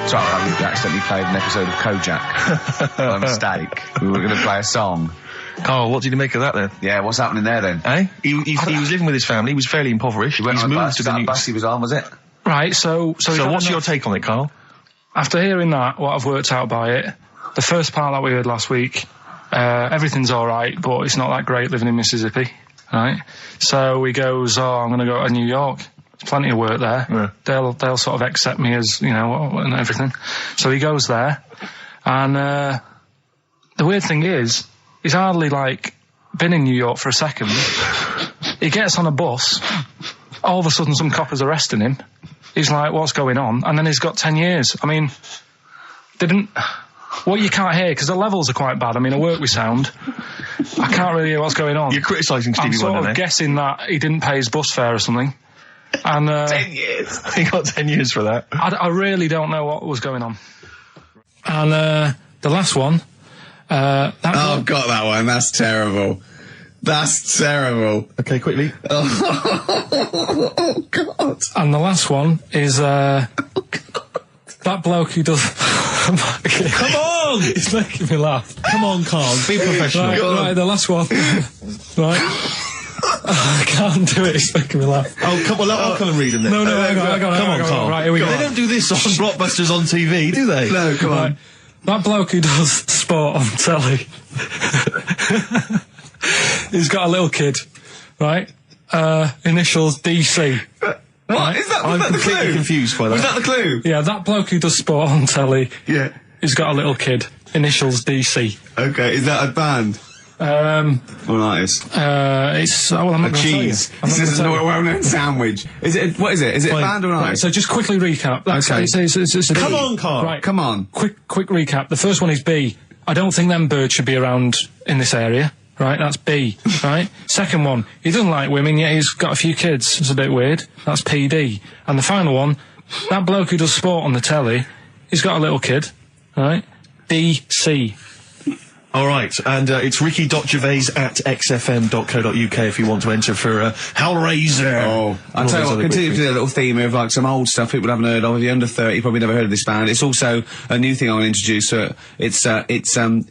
Sorry, I accidentally played an episode of Kojak. By mistake. We were going to play a song. Carl, what did you make of that then? Yeah, what's happening there then? Eh? He was living with his family, he was fairly impoverished. He went he's on a moved bus, to the new... bus he was on, was it? Right, so what's your take on it, Carl? After hearing that, what I've worked out by it, the first part that we heard last week, everything's alright, but it's not that great living in Mississippi, right? So he goes, I'm going to go to New York. There's plenty of work there. Yeah. They'll sort of accept me as, you know, and everything. So he goes there, and the weird thing is, he's hardly, like, been in New York for a second. He gets on a bus, all of a sudden some coppers arresting him. He's like, what's going on? And then he's got 10 years. I mean, what you can't hear, because the levels are quite bad. I mean, I work with sound. I can't really hear what's going on. You're criticising Stevie Wonder, I'm sort of guessing that he didn't pay his bus fare or something. And 10 years. He got 10 years for that. I really don't know what was going on. And the last one. Got that one. That's terrible. That's terrible. Okay, quickly. Oh, God. And the last one is that bloke who does... Come on! He's making me laugh. Come on, Carl, be professional. Right, the last one. Right. I can't do it, it's making me laugh. Oh, come on, I'll come and read them then. No, hang on. Come on, Carl. Right, here we go. They don't do this on Blockbusters on TV, do they? No, come on. That bloke who does sport on telly. He's got a little kid, right? Initials DC. What? Right? Is that, I'm was that the completely clue? confused by that. Was that the clue? Yeah, that bloke who does sport on telly. Yeah. He's got a little kid. Initials DC. Okay, is that a band? Or an artist? It's I'm not A gonna tell you. cheese. I'm not This is gonna a tell you. well-known sandwich. Is it? What is it? Is it a band or an Right, artist? so just quickly recap. Okay. It's Come on, Carl. Right. Come on. Quick recap. The first one is B. I don't think them birds should be around in this area. Right, that's B. Right. Second one, he doesn't like women, yet he's got a few kids. It's a bit weird. That's PD. And the final one, that bloke who does sport on the telly, he's got a little kid. right? DC. All right, and it's ricky.gervais@xfm.co.uk if you want to enter for Hellraiser. Oh, I'll tell you what, continue to do a little theme of like some old stuff people haven't heard of. If you're under 30, you probably never heard of this band. It's also a new thing I want to introduce. It's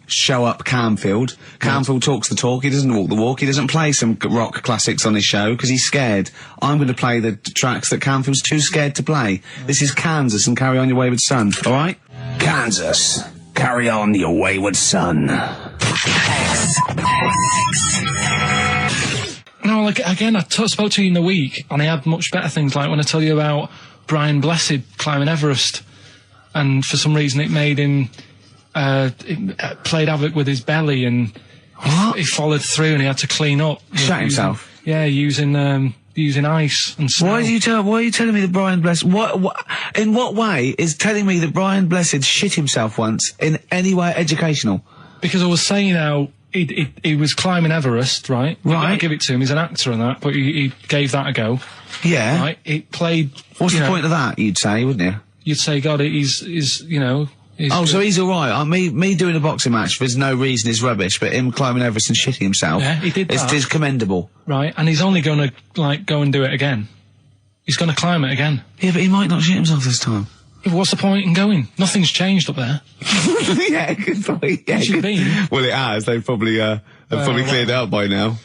Show Up Camfield. Camfield talks the talk, he doesn't walk the walk. He doesn't play some rock classics on his show because he's scared. I'm going to play the tracks that Camfield's too scared to play. This is Kansas and Carry On Your Wayward Son, alright? Kansas. Carry on your wayward son. No, like, again, I spoke to you in the week, and I had much better things, like when I tell you about Brian Blessed climbing Everest, and for some reason it made him, it played havoc with his belly, and he followed through, and he had to clean up. Shut himself? Yeah, using ice and snow. Why are you telling me that Brian Blessed, in what way is telling me that Brian Blessed shit himself once in any way educational? Because I was saying how he was climbing Everest, right? Right. I give it to him, he's an actor and that, but he gave that a go. Yeah. Right? It played... What's the point of that, you'd say, wouldn't you? You'd say, God, he's you know... So he's alright. Me doing a boxing match, there's no reason is rubbish, but him climbing Everest and shitting himself... Yeah, he did that. It's commendable. Right, and he's only gonna, like, go and do it again. He's gonna climb it again. Yeah, but he might not shit himself this time. Yeah, what's the point in going? Nothing's changed up there. Yeah, good point. Yeah, Has it been? Well, it has. They've probably cleared it out by now.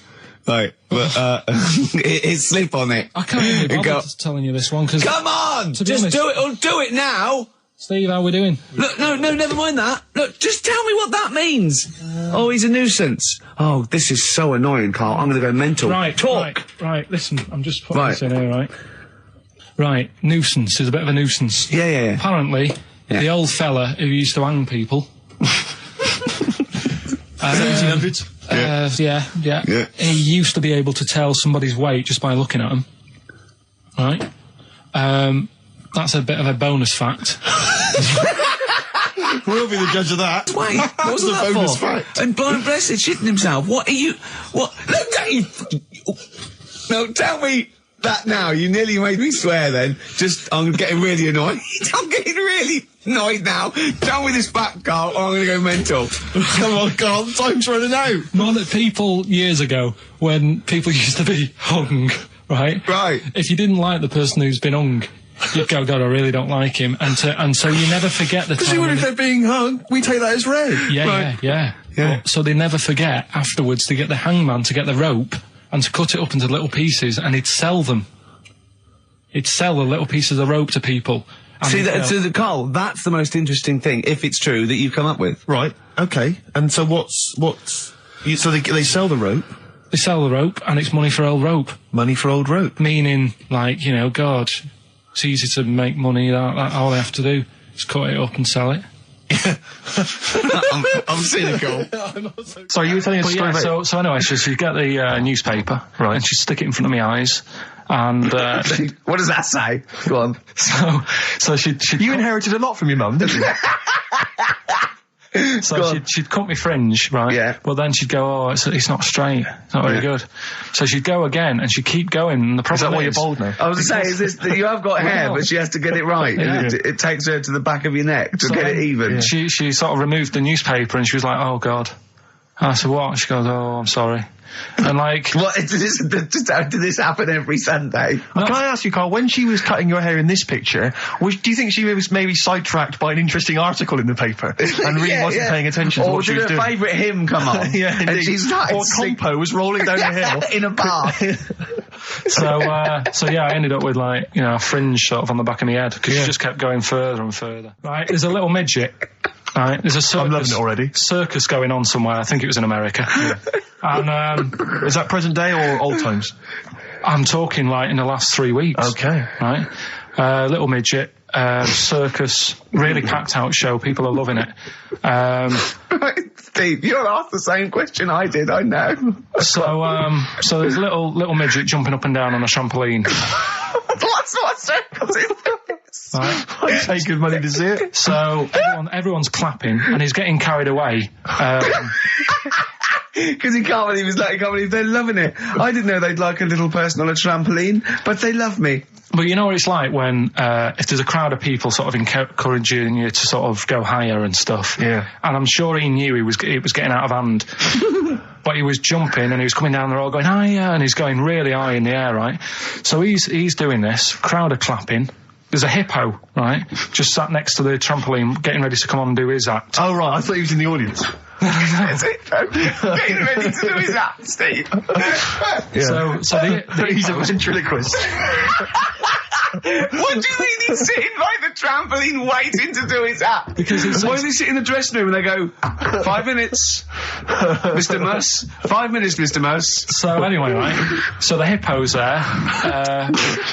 Right, but it's slip on it. I can't even be bothered telling you this one, because... Come on! Just do it, or do it now! Steve, how we doing? Look, no, never mind that. Look, just tell me what that means. Oh, he's a nuisance. Oh, this is so annoying, Carl. I'm gonna go mental. Right, talk. Right, listen, I'm just putting this in here, right? Right, nuisance is a bit of a nuisance. Yeah. Apparently, the old fella who used to hang people... 1700s? Yeah. He used to be able to tell somebody's weight just by looking at them. Right? That's a bit of a bonus fact. We'll be the judge of that. Wait, what's the bonus fact? And Brian Blessed shitting himself. What are you... What... No, tell me that now. You nearly made me swear then. I'm getting really annoyed. I'm getting really annoyed now. Tell me this back, Carl, or I'm going to go mental. Come on, Carl, time's running out. More that people, years ago, when people used to be hung, right? Right. If you didn't like the person who's been hung, you'd go, God, I really don't like him. And so you never forget the time. Because even if they're being hung, we take that as read. Yeah. So they never forget afterwards to get the hangman to get the rope and to cut it up into little pieces, and he'd sell them. He'd sell the little pieces of rope to people. See, Carl, that's the most interesting thing, if it's true, that you've come up with. Right, okay. And so so they sell the rope? They sell the rope, and it's money for old rope. Money for old rope? Meaning, like, God, it's easy to make money, that all they have to do is cut it up and sell it. I'm cynical. Sorry, you were telling us a story about... So anyway, she'd get the newspaper, right, and she'd stick it in front of my eyes, and... what does that say? Go on. So she'd... You inherited a lot from your mum, didn't you? So she'd cut me fringe, right? Yeah. Well, then she'd go, it's not straight. It's not very good. So she'd go again, and she'd keep going, and the problem is that why you're bald now? I was going to say, is this that you have got hair, but she has to get it right. Yeah. It takes her to the back of your neck to get it even. Yeah. She sort of removed the newspaper, and she was like, oh, God. And I said, what? She goes, oh, I'm sorry. And like... What, did this happen every Sunday? No. Can I ask you, Carl, when she was cutting your hair in this picture, do you think she was maybe sidetracked by an interesting article in the paper and really wasn't paying attention to what she was doing? Or did her favourite hymn come on? Yeah, indeed. And she started or Compo was rolling down the hill. In a bar. So I ended up with, like, a fringe sort of on the back of my head, because she just kept going further and further. Right, there's a little midget. Right, there's a circus. I'm loving it already. Circus going on somewhere. I think it was in America. And is that present day or old times? I'm talking like in the last 3 weeks. Okay. Right, little midget. Circus, really packed out show. People are loving it. Right, Steve, you're asked the same question I did. I know. So there's a little midget jumping up and down on a trampoline. That's what circus is. Right. I'd pay good money to see it. So everyone's clapping, and he's getting carried away. Because he can't believe they're loving it. I didn't know they'd like a little person on a trampoline, but they love me. But you know what it's like when if there's a crowd of people sort of encouraging you to sort of go higher and stuff. Yeah. And I'm sure he knew it was getting out of hand. But he was jumping and he was coming down the road going higher, and he's going really high in the air, right? So he's doing this. Crowd are clapping. There's a hippo, right, just sat next to the trampoline, getting ready to come on and do his act. Oh, right, I thought he was in the audience. That's it, getting ready to do his act, Steve. Yeah. So he's a ventriloquist. What do you mean he's sitting by the trampoline waiting to do his act? Because why does he sit in the dressing room and they go, 5 minutes, Mr. Mouse, 5 minutes, Mr. Mouse. So anyway, right, so the hippo's there.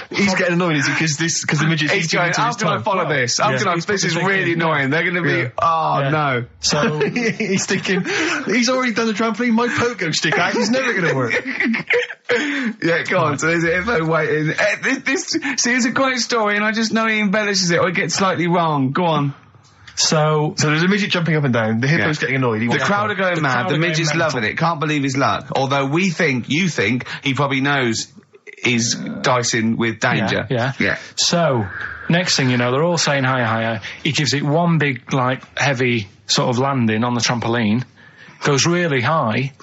He's getting annoyed, is he? Because the midget He's going, how can I follow this? This is really annoying. They're going to be, no. So he's thinking, he's already done the trampoline, my pogo stick act is never going to work. Yeah, go on. So there's a hippo waiting. See, it's a great story, and I just know he embellishes it or it gets slightly wrong. Go on. So there's a midget jumping up and down. The hippo's getting annoyed. The crowd are going mad. The midget's loving it. Can't believe his luck. Although you think he probably knows he's dicing with danger. Yeah. So next thing you know, they're all saying higher, higher. He gives it one big, heavy sort of landing on the trampoline. Goes really high,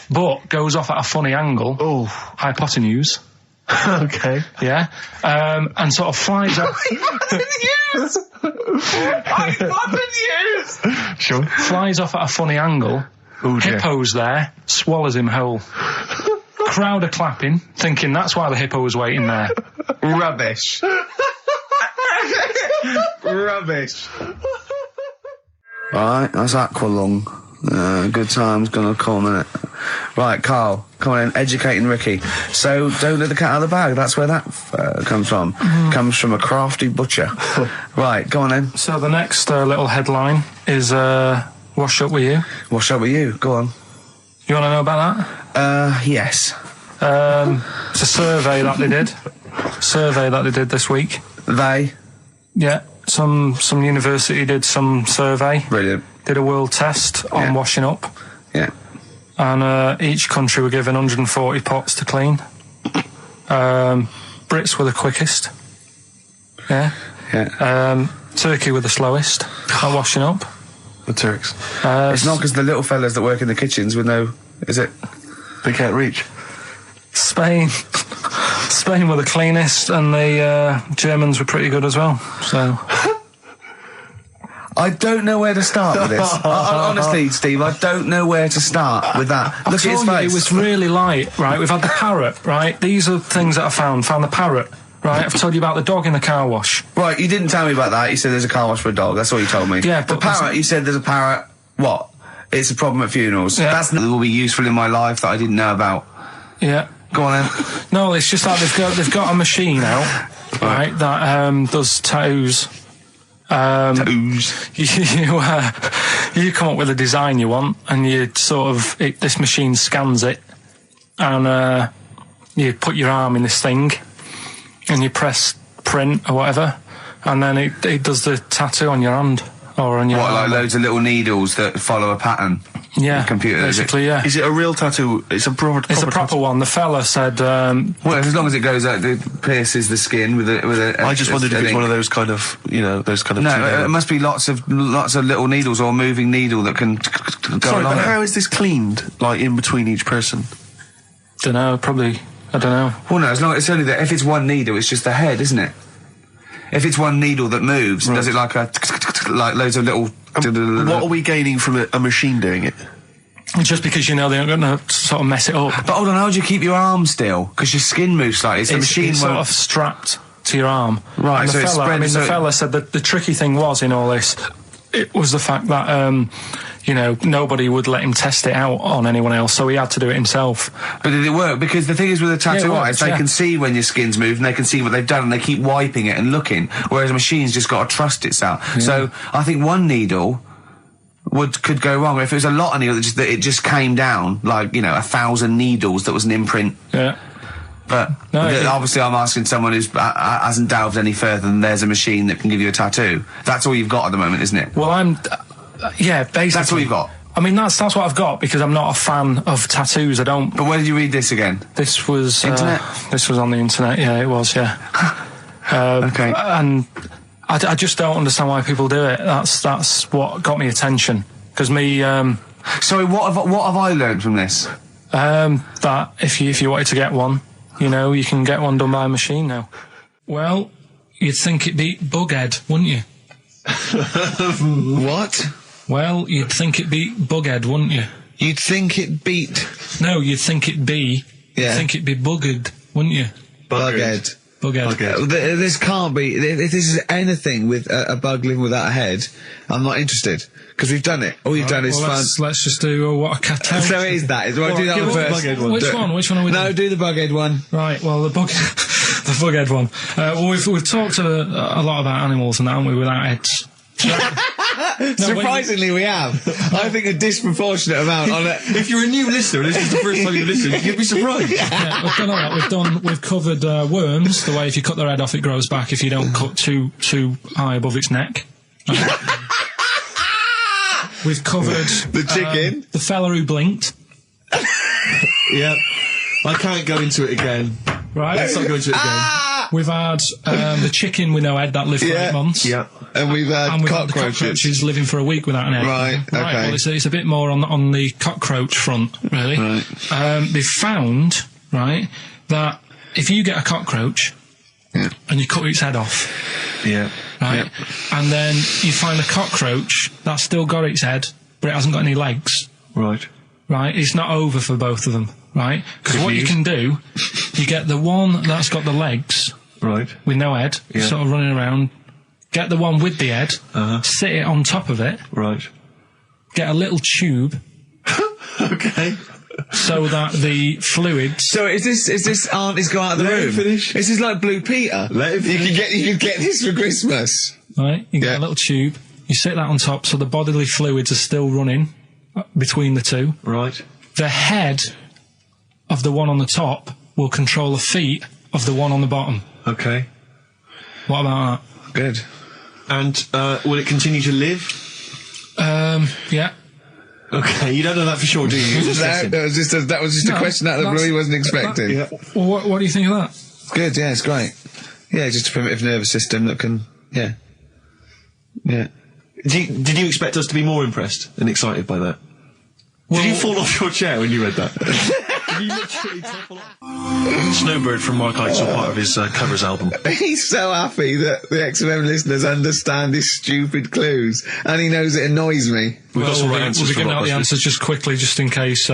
but goes off at a funny angle. Oh, hypotenuse. Okay. Yeah. And sort of flies up. Hypotenuse! Sure. Flies off at a funny angle. Ooh, dear. Hippo's there, swallows him whole. Crowd are clapping, thinking that's why the hippo was waiting there. Rubbish. Rubbish. Right, that's Aqualung. Good time's gonna come, innit? Right, Carl, come on in, educating Ricky. So, don't let the cat out of the bag, that's where that comes from. Comes from a crafty butcher. Right, go on then. So the next little headline is, Wash Up With You. Wash Up With You, go on. You want to know about that? Yes. It's a survey that they did. This week. They? Yeah, some university did some survey. Brilliant. Did a world test on washing up. Yeah. And each country were given 140 pots to clean. Brits were the quickest. Yeah. Turkey were the slowest at washing up. The Turks. It's not because the little fellas that work in the kitchens with no... Is it? They can't reach. Spain were the cleanest, and the Germans were pretty good as well. So... I don't know where to start with this. Honestly, Steve, I don't know where to start with that. Look at his face. It was really light, right? We've had the parrot, right? These are things that I found. Found the parrot, right? I've told you about the dog in the car wash. Right, you didn't tell me about that. You said there's a car wash for a dog. That's all you told me. Yeah, but the parrot, you said there's a parrot. What? It's a problem at funerals. Yeah. That will be useful in my life that I didn't know about. Yeah. Go on then. No, it's just that they've got a machine out, right, that does tattoos. Tattoos. You come up with a design you want, and you this machine scans it, and you put your arm in this thing, and you press print or whatever, and then it does the tattoo on your hand or on your arm. Like loads of little needles that follow a pattern? Yeah, computer, basically, yeah. Is it a real tattoo? It's a proper one. The fella said... well, as long as it goes out, it pierces the skin with a I just wondered if it's one of those kind of, those kind of... No, it must be lots of little needles or a moving needle that can go Sorry, along but it. how is this cleaned, in between each person? Dunno, probably... I don't know. Well, no, as long as it's only that... If it's one needle, it's just the head, isn't it? If it's one needle that moves, and does it like loads of little... What are we gaining from a machine doing it? Just because they're not going to sort of mess it up. But hold on, how do you keep your arm still? Because your skin moves slightly. So the machine it's sort of strapped to your arm. Right, and so the fella, the fella said that the tricky thing was in all this, it was the fact that nobody would let him test it out on anyone else, so he had to do it himself. But did it work? Because the thing is with the tattoo artists, they can see when your skin's moved and they can see what they've done and they keep wiping it and looking, whereas a machine's just got to trust itself. Yeah. So I think one needle could go wrong. If it was a lot of needles, that it just came down, 1,000 needles, that was an imprint. Yeah. But obviously I'm asking someone who hasn't delved any further than there's a machine that can give you a tattoo. That's all you've got at the moment, isn't it? Well, basically. That's all you've got? I mean, that's what I've got, because I'm not a fan of tattoos. I don't... But where did you read this again? This was... Internet? This was on the internet, yeah, it was, yeah. Okay. And I just don't understand why people do it. That's what got me attention. Because me... Sorry, what have I learned from this? That if you wanted to get one, you know, you can get one done by a machine now. Well, you'd think it'd be Bughead, wouldn't you? What? Well, you'd think it'd be Bughead, wouldn't you? You'd think it beat... No, you'd think it'd be... Yeah. You'd think it'd be Buggered, wouldn't you? Bughead. Bughead. This can't be... If this is anything with a bug living without a head, I'm not interested. Because we've done it. All you've done is fun. Let's just do what a cat out. So it is that. Do I do that one first? Which one are we doing? No, do the Bughead one. Right, well, the Bughead one. Well, we've talked a lot about animals and that, haven't we, without heads. Surprisingly, we have. I think a disproportionate amount on it. If you're a new listener and this is the first time you listen, you'd be surprised. Yeah, we've done all that. We've covered worms, the way if you cut their head off, it grows back if you don't cut too high above its neck. We've covered the chicken, the fella who blinked. Yeah, I can't go into it again. Right, let's not go into it again. We've had the chicken with no head that lived for 8 months. Yeah, and we've had the cockroaches living for a week without an head. Right, okay. Well, it's a bit more on the cockroach front, really. Right. They've found, right, that if you get a cockroach and you cut its head off, right, and then you find a cockroach that's still got its head, but it hasn't got any legs. Right. Right, it's not over for both of them, right? Because what you can do, you get the one that's got the legs, right, with no head, sort of running around. Get the one with the head, sit it on top of it, right. Get a little tube, okay, so that the fluids. So is this auntie's go out of the room? Finish. This is like Blue Peter. Let him finish. You can get this for Christmas. Right, you get a little tube. You sit that on top, so the bodily fluids are still running between the two. Right. The head of the one on the top will control the feet of the one on the bottom. Okay. What about that? Good. And will it continue to live? Yeah. Okay, you don't know that for sure, do you? That was just a question out of the blue he wasn't expecting. Well, what do you think of that? Good, yeah, it's great. Yeah, just a primitive nervous system that can, yeah. Did you expect us to be more impressed and excited by that? Did you fall off your chair when you read that? Did you literally topple off? Snowbird from Mark Heights are part of his covers album. He's so happy that the XFM listeners understand his stupid clues, and he knows it annoys me. We've got some right answers We'll be for getting out the answers just quickly, just in case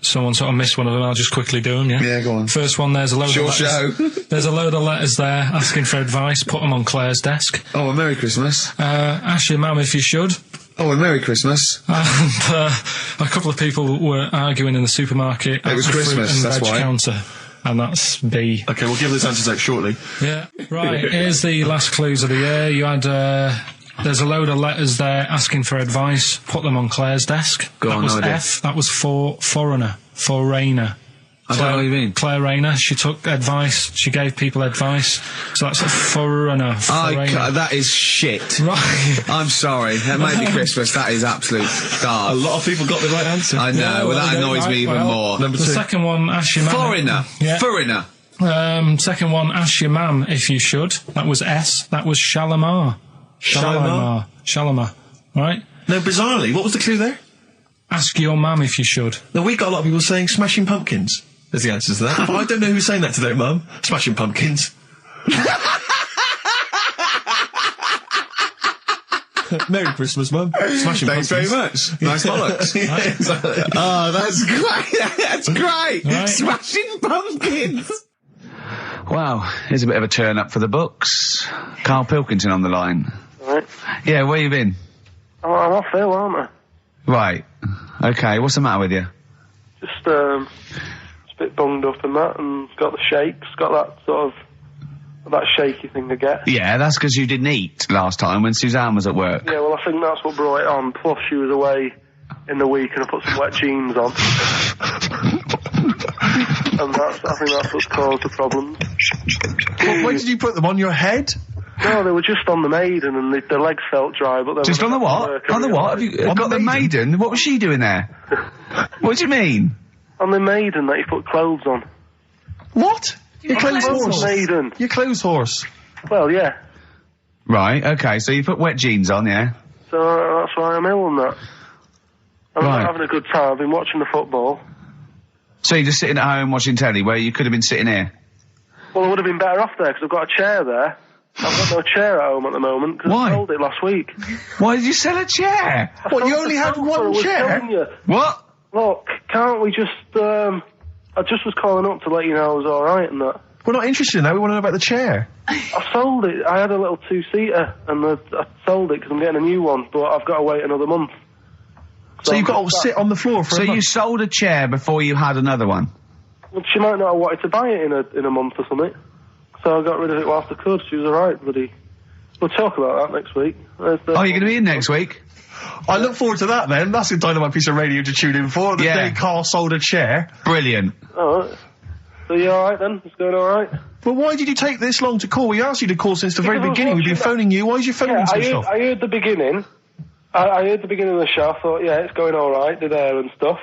someone sort of missed one of them. I'll just quickly do them, yeah? Yeah, go on. First one, there's a load of letters. Show. There's a load of letters there asking for advice. Put them on Claire's desk. Oh, a Merry Christmas. Ask your mum if you should. Oh, a Merry Christmas. And a couple of people were arguing in the supermarket. It was Christmas, fruit and that's veg why. Counter. And that's B. Okay, we'll give those answers out shortly. Yeah. Right, here's the last clues of the year. You had, there's a load of letters there asking for advice. Put them on Claire's desk. That was F. That was for foreigner. Foreigner. I don't know what you mean. Claire Rayner, she took advice, she gave people advice, so that's a foreigner. That is shit. Right. I'm sorry, that might be Christmas, that is absolute dark. A lot of people got the right answer. I know, well, that annoys me even more. Number two. The second one, ask your mam. Foreigner. Yeah. Foreigner. Second one, ask your mam if you should. That was S. That was Shalimar. Shalimar. Right? No, bizarrely, what was the clue there? Ask your mam if you should. No, we got a lot of people saying Smashing Pumpkins as the answer to that. But I don't know who's saying that to their mum. Smashing Pumpkins. Merry Christmas, Mum. Smashing Thanks Pumpkins. very much. Nice bollocks. Oh, that's great. That's great. Right. Smashing Pumpkins. Wow, here's a bit of a turn up for the books. Karl Pilkington on the line. Right. Yeah, where you been? I'm off ill, aren't I? Right. Okay, what's the matter with you? Just a bit bunged up and that, and got the shakes, got that sort of, that shaky thing I get. Yeah, that's because you didn't eat last time when Suzanne was at work. Yeah, well, I think that's what brought it on. Plus, she was away in the week and I put some wet jeans on. And I think that's what's caused the problems. When did you put them on your head? No, they were just on the maiden and the legs felt dry, but they Just were on the what? On the what? Have you got the maiden? What was she doing there? What do you mean? On the maiden that you put clothes on. What? Your clothes horse. Maiden. Your clothes horse. Well, yeah. Right, okay, so you put wet jeans on, yeah? So that's why I'm ill and that. I'm Right. not having a good time. I've been watching the football. So you're just sitting at home watching telly, where you could have been sitting here? Well, I would have been better off there because I've got a chair there. I've got no chair at home at the moment because Why? I sold it last week. Why did you sell a chair? What, you only had one chair? What? Look, can't we just, I just was calling up to let you know I was alright and that. We're not interested in that. We want to know about the chair. I sold it. I had a little two-seater and I sold it because I'm getting a new one, but I've got to wait another month. So you've got to sit on the floor for So a month. you sold a chair before you had another one? Well, she might not have wanted to buy it in a month or something. So I got rid of it whilst I could. She was alright, buddy. We'll talk about that next week. Oh, you're going to be in next week? I look forward to that then. That's a dynamite piece of radio to tune in for. The Yeah. day Carl sold a chair. Brilliant. Alright. So you alright then? It's going alright? But why did you take this long to call? We asked you to call since the very Because I was beginning. We've been watching phoning you. Why did you phone Yeah, so long? I heard the beginning. I heard the beginning of the show. I thought, yeah, it's going alright, the there and stuff.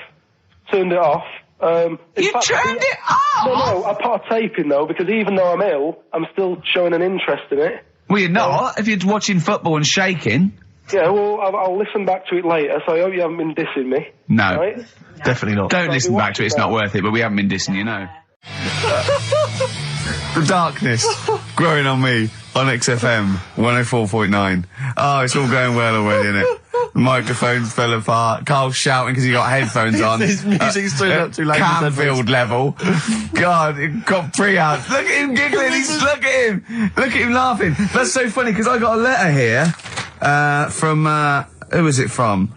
Turned it off. In You fact, turned it off? No, I put a tape in though, because even though I'm ill, I'm still showing an interest in it. Well, you're not, if you're watching football and shaking. Yeah, well, I'll listen back to it later, so I hope you haven't been dissing me. No. Right? Definitely not. Don't I'll listen be back to it, it's not watching worth it, but we haven't been dissing you, no. The darkness growing on me on XFM 104.9. Oh, it's all going well already, isn't it? The microphones fell apart. Carl's shouting because he got headphones on. His music's turned up too loud. Canfield level. God, it got pre-out. Look at him giggling. Look at him. Look at him laughing. That's so funny because I got a letter here from who was it from?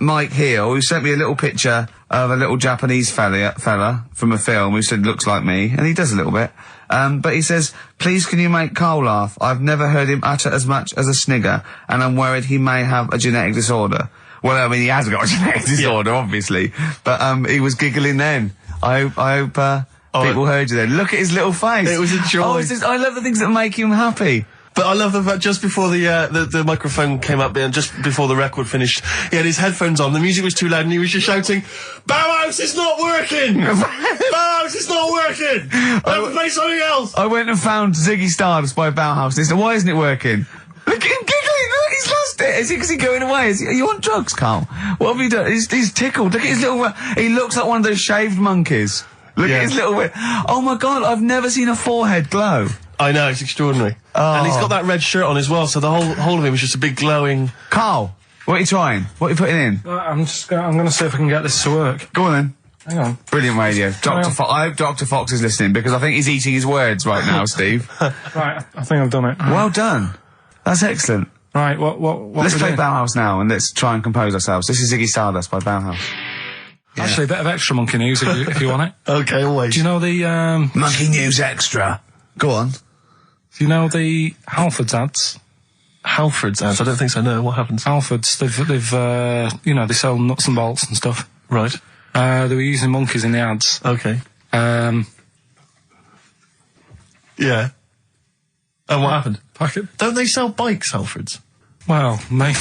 Mike Heel, who sent me a little picture of a little Japanese fella from a film who said looks like me, and he does a little bit. But he says, please can you make Carl laugh? I've never heard him utter as much as a snigger, and I'm worried he may have a genetic disorder. Well, I mean, he has got a genetic disorder, obviously. But, he was giggling then. I hope, people heard you then. Look at his little face. It was a joy. Oh, I love the things that make him happy. But I love the fact just before the microphone came up and just before the record finished, he had his headphones on, the music was too loud and he was just shouting, Bauhaus, it's not working! Bauhaus, it's not working! I will play something else! I went and found Ziggy Stardust by Bauhaus and he said, why isn't it working? Look at him giggling, look, he's lost it! Is he going away? Are you on drugs, Carl? What have you done? He's tickled, look at his little, he looks like one of those shaved monkeys. Look at his little, oh my god, I've never seen a forehead glow. I know, it's extraordinary. Oh. And he's got that red shirt on as well, so the whole of him is just a big glowing... Carl, what are you trying? What are you putting in? I'm going to see if I can get this to work. Go on then. Hang on. Brilliant radio. I hope Dr. Fox is listening because I think he's eating his words right now, Steve. Right, I think I've done it. Well done. That's excellent. Right, what Let's we play doing? Bauhaus now and let's try and compose ourselves. This is Ziggy Stardust by Bauhaus. Actually, a bit of extra monkey news if you want it. Okay, always. Do you know the Monkey News Extra. Go on. Do you know the Halfords ads? Halford's ads? I don't think so, no. What happens? Halfords, they've they sell nuts and bolts and stuff. Right. They were using monkeys in the ads. Okay. Um, Yeah. And what happened? Packet. Don't they sell bikes, Halford's? Well, mainly.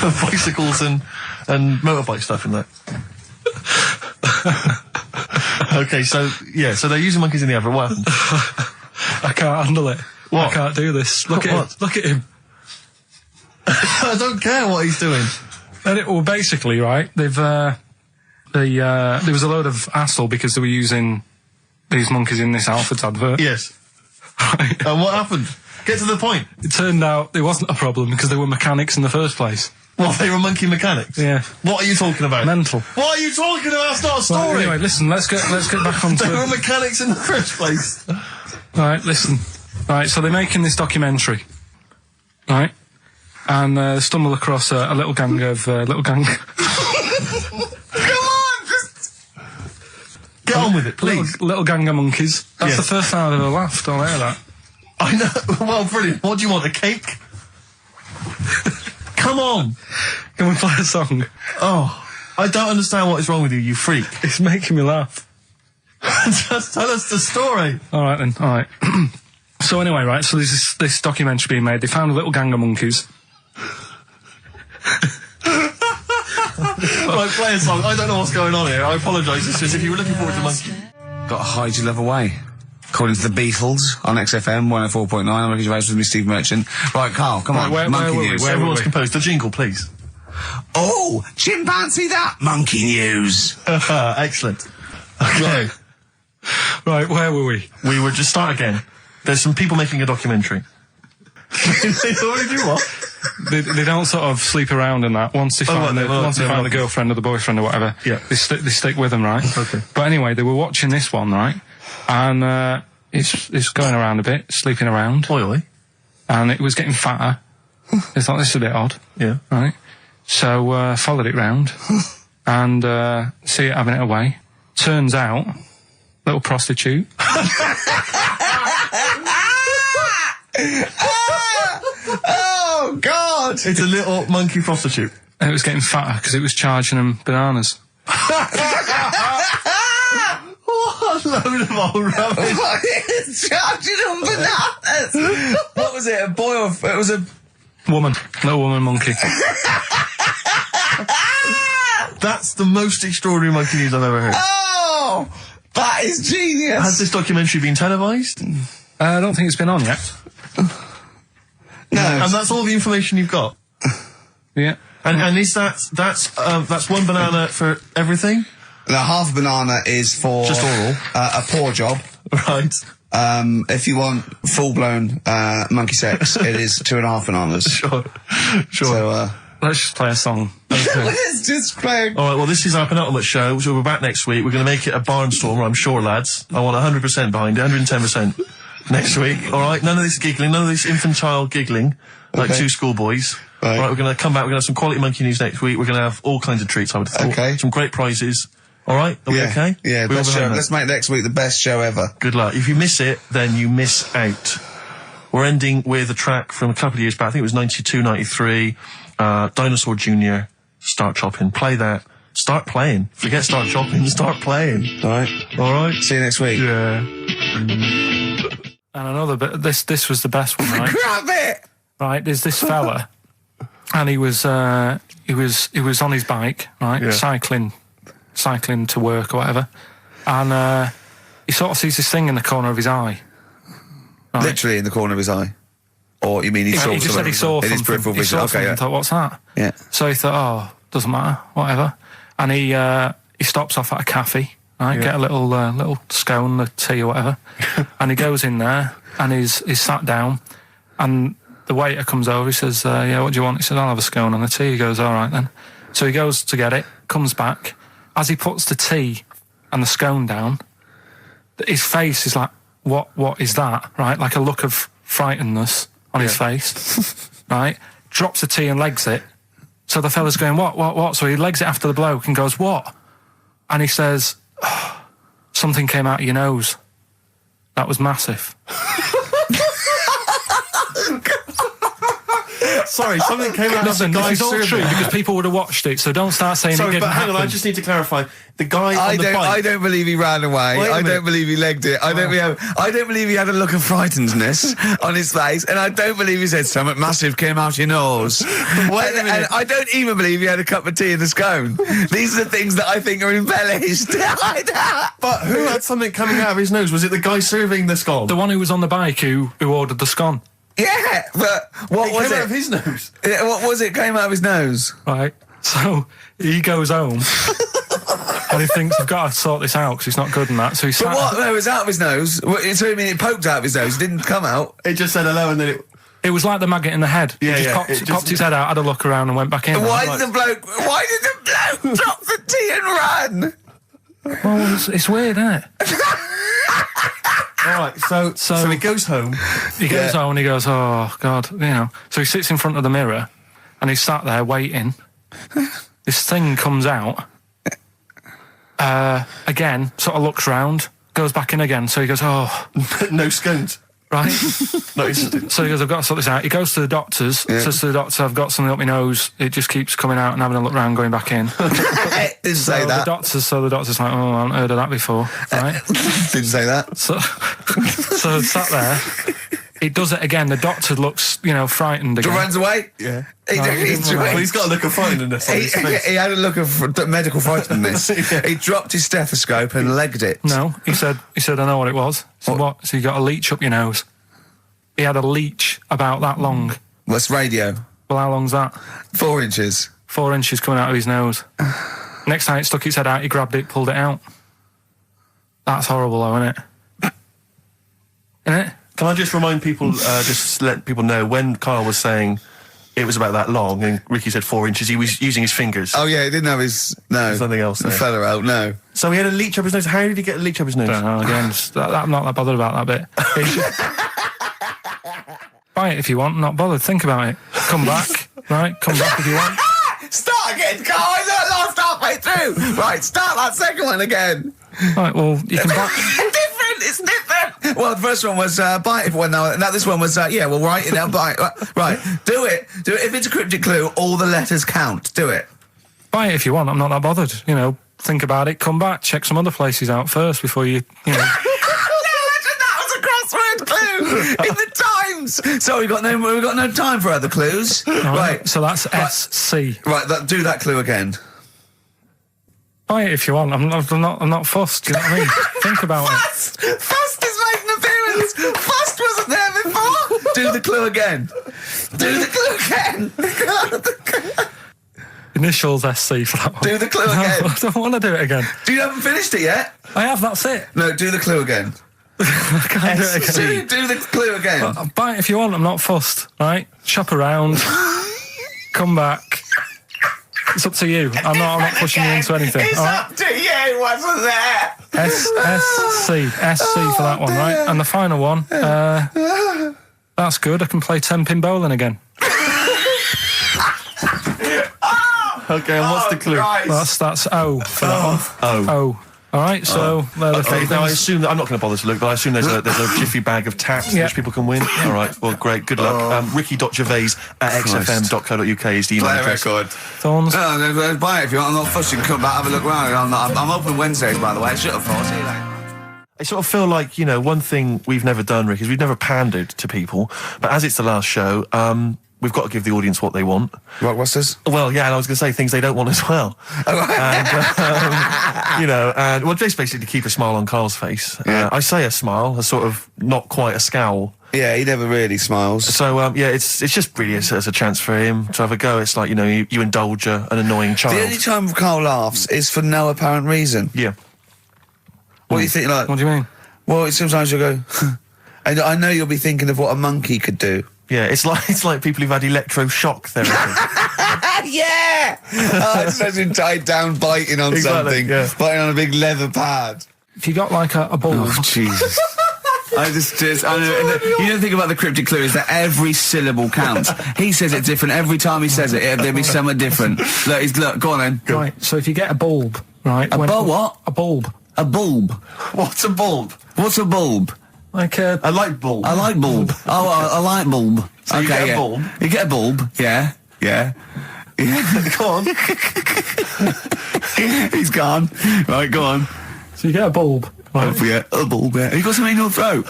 Bicycles and motorbike stuff in that. Okay, so they're using monkeys in the advert. What happened? I can't handle it. What? I can't do this. Look at What? him. Look at him. I don't care what he's doing. Well, basically, right, there was a load of hassle because they were using these monkeys in this Halfords advert. Yes. Right. And what happened? Get to the point. It turned out there wasn't a problem because they were mechanics in the first place. What, they were monkey mechanics? Yeah. What are you talking about? Mental. What are you talking about? That's not a story. Right, anyway, listen, let's get back onto They were it. mechanics in the first place. Right, listen. Right, so they're making this documentary. Right? And stumble across a little gang of Come on, just... Get on with it, please. little gang of monkeys. That's Yeah. the first time I've ever laughed. I'll hear that. I know. Well, brilliant. What do you want, a cake? Come on. Can we play a song? Oh, I don't understand what is wrong with you, you freak. It's making me laugh. Just tell us the story. All right then. All right. So anyway, right. So there's this documentary being made. They found a little gang of monkeys. Right, play a song. I don't know what's going on here. I apologise. It's just if you were looking forward to monkey. Got to hide your love away. according to the Beatles on XFM 104.9. I'm Ricky Gervais with me, Steve Merchant. Right, Carl, come on. Monkey news. Everyone's composed. The jingle, please. Oh, chimpanzee that monkey news. Excellent. Okay. Right, where were we? We were just start again. There's some people making a documentary. They already do what? They don't sort of sleep around in that. Once they find the girlfriend or the boyfriend or whatever, yeah, they stick with them, right? Okay. But anyway, they were watching this one, right? And it's going around a bit, sleeping around. Oily. And it was getting fatter. They thought, this is a bit odd. Yeah. Right? So, followed it round. And, see it having it away. Turns out, little prostitute. Oh, God! It's a little monkey prostitute. And it was getting fatter because it was charging them bananas. What a load of old rubbish. It's charging them bananas! What was it, a boy or... It was a... Woman. Little woman monkey. That's the most extraordinary monkey news I've ever heard. Oh! That is genius! Has this documentary been televised? I don't think it's been on yet. No. And that's all the information you've got? Yeah. And is that's one banana for everything? The half banana is for... Just oral? A paw job. Right. If you want full-blown monkey sex, it is 2.5 bananas. Sure. So, Let's just play a song. let's just play... All right, well, this is our penultimate show, so we're back next week. We're going to make it a barnstormer, I'm sure, lads. I want 100% behind it, 110% next week. All right, none of this giggling, none of this infantile giggling, like two schoolboys. Right. All right, we're going to come back, we're going to have some quality monkey news next week. We're going to have all kinds of treats, I would have thought. Okay. Some great prizes. All right, are we okay? Yeah, We're best all show. behind that. Let's make next week the best show ever. Good luck. If you miss it, then you miss out. We're ending with a track from a couple of years back. I think it was 92, 93. Dinosaur Jr. Start Chopping. Play that. Start playing. Forget Start Chopping. Start playing. All right. All right. See you next week. Yeah. And another bit. This was the best one, right? Grab it! Right. There's this fella, and he was on his bike, right, Yeah. cycling to work or whatever, and he sort of sees this thing in the corner of his eye. Right? Literally in the corner of his eye. Or you mean he saw He just said he saw in his something. peripheral He vision? saw Okay, something yeah. and thought, what's that? Yeah. So he thought, oh, doesn't matter, whatever. And he stops off at a cafe, right? Yeah. Get a little scone, a tea or whatever. And he goes in there and he's sat down, and the waiter comes over. He says, yeah, what do you want? He says, I'll have a scone and a tea. He goes, all right then. So he goes to get it, comes back. As he puts the tea and the scone down, his face is like, what is that? Right? Like a look of frightenedness on his face, right? Drops the tea and legs it. So the fella's going, what? So he legs it after the bloke and goes, what? And he says, oh, something came out of your nose. That was massive. Sorry, something came out of the Listen, guy's this is all survey. true because people would have watched it, so don't start saying it Sorry, didn't but hang on, I happen. just need to clarify. The guy on the bike... I don't believe he ran away. Wait a I minute. don't believe he legged it. I don't believe he had a look of frightenedness on his face, and I don't believe he said something massive came out your nose. and I don't even believe he had a cup of tea and a scone. These are the things that I think are embellished. But who had something coming out of his nose? Was it the guy serving the scone? The one who was on the bike who ordered the scone. Yeah, but what was came out it? of his nose. What was it? Came out of his nose. Right. So he goes home and he thinks, I've got to sort this out because it's not good and that. So he But what? No, it was out of his nose. So you mean it poked out of his nose? It didn't come out. It just said hello and then it... It was like the maggot in the head. Yeah, he just yeah, popped, it just- popped his head out, had a look around and went back in. Why Like, did the bloke drop the tea and run? well, it's weird, isn't it? All right, so he goes home. He goes home and he goes, oh, God, you know. So he sits in front of the mirror and he's sat there waiting. This thing comes out. Again, sort of looks round, goes back in again. So he goes, oh. No scones. Right. No, So he goes, I've got to sort this out. He goes to the doctors, says to the doctor, I've got something up my nose. It just keeps coming out and having a look round, going back in. Didn't say that. The doctor's like, oh, I haven't heard of that before. Right. Didn't say that. So sat there, It does it again. The doctor looks, frightened again. Runs away? Yeah. He's got a look of frightenedness on his face. He had a look of medical frightenedness. Yeah. He dropped his stethoscope and legged it. No, he said, I know what it was. So what? So you got a leech up your nose. He had a leech about that long. What's radio? Well, how long's that? 4 inches. 4 inches coming out of his nose. Next time it stuck its head out, he grabbed it, pulled it out. That's horrible, though, isn't it? Isn't it? Can I just remind people, just let people know, when Karl was saying it was about that long and Ricky said 4 inches, he was using his fingers. Oh, yeah, he didn't have his... No. There's nothing else there. The fella out, no. So he had a leech up his nose. How did he get a leech up his nose? I don't know, again, I'm not that bothered about that bit. Buy it if you want, not bothered. Think about it. Come back, right? Come back if you want. Start again, Carl. I lost halfway through. Right, start that second one again. Right, well, you can buy... It's different. Well, the first one was buy it. Well, no, this one was we'll write it down. Buy it. Right, do it. If it's a cryptic clue, all the letters count. Do it. Buy it if you want. I'm not that bothered. Think about it. Come back. Check some other places out first before you. That was a crossword clue in the Times. So we've got no time for other clues. Right. So that's SC. Right. Do that clue again. Buy it if you want. I'm not fussed. Do you know what I mean? Think about it. Fust is making an appearance. Fust wasn't there before. Do the clue again. Do the clue again. Initials SC for that one. Do the clue again. No, I don't want to do it again. You haven't finished it yet? I have, that's it. No, do the clue again. I can't do it again. Do the clue again. Well, buy it if you want, I'm not fussed, right? Shop around. Come back. It's up to you. I'm not pushing you into anything. It's up to you, wasn't there? SC for that one, right? And the final one, that's good. I can play 10-pin bowling again. Okay, and what's the clue? Well, that's O for that one. O. All right, so they're the three now I things. assume that I'm not going to bother to look, but I assume there's a jiffy bag of taps which people can win. All right, well, great, good luck. Ricky.gervais@xfm.co.uk is the email Play a address. record. Thorns. No, buy it if you want. I'm not fussing. Come back, have a look round. I'm open Wednesdays, by the way. Shut up, for. See you later. I sort of feel like, one thing we've never done, Rick, is we've never pandered to people, but as it's the last show, we've got to give the audience what they want. Right, what's this? Well, yeah, and I was going to say things they don't want as well. And well, just basically to keep a smile on Karl's face. Yeah. I say a smile, a sort of not quite a scowl. Yeah, he never really smiles. So, it's just really as a chance for him to have a go. It's like, you indulge an annoying child. The only time Carl laughs is for no apparent reason. Yeah. What do you think, like... What do you mean? Well, sometimes you'll go... and I know you'll be thinking of what a monkey could do. Yeah, it's like people who've had electroshock therapy. Yeah! It's just him tied down biting on something. Yeah. Biting on a big leather pad. If you got like a bulb... Oh, Jesus. I know, you don't think about the cryptic clue is that every syllable counts. He says it different every time he says it. There'll be somewhere different. Look, go on then. Right, so if you get a bulb, right... What? A bulb. A bulb. What's a bulb? What's a bulb? Like a... A light bulb. A light bulb. Oh, a light bulb. So you get a bulb? You get a bulb, yeah. Go on. He's gone. Right, go on. So you get a bulb. Right. Oh, yeah, a bulb, yeah. Have you got something in your throat?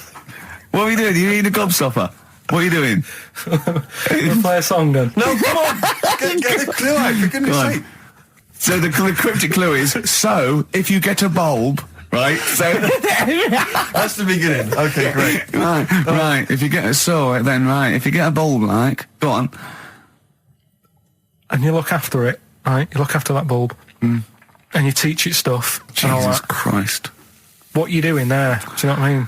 What are you doing? Are you eating a gobstopper? What are you doing? We'll play a song then. No, come on. Get the clue out, for goodness sake. So the cryptic clue is, so, if you get a bulb... Right, so that's the beginning. Okay, great. Right. If you get if you get a bulb, go on, and you look after it, right? You look after that bulb, and you teach it stuff. And all Jesus that. Christ! What you doing there? Do you know what I mean?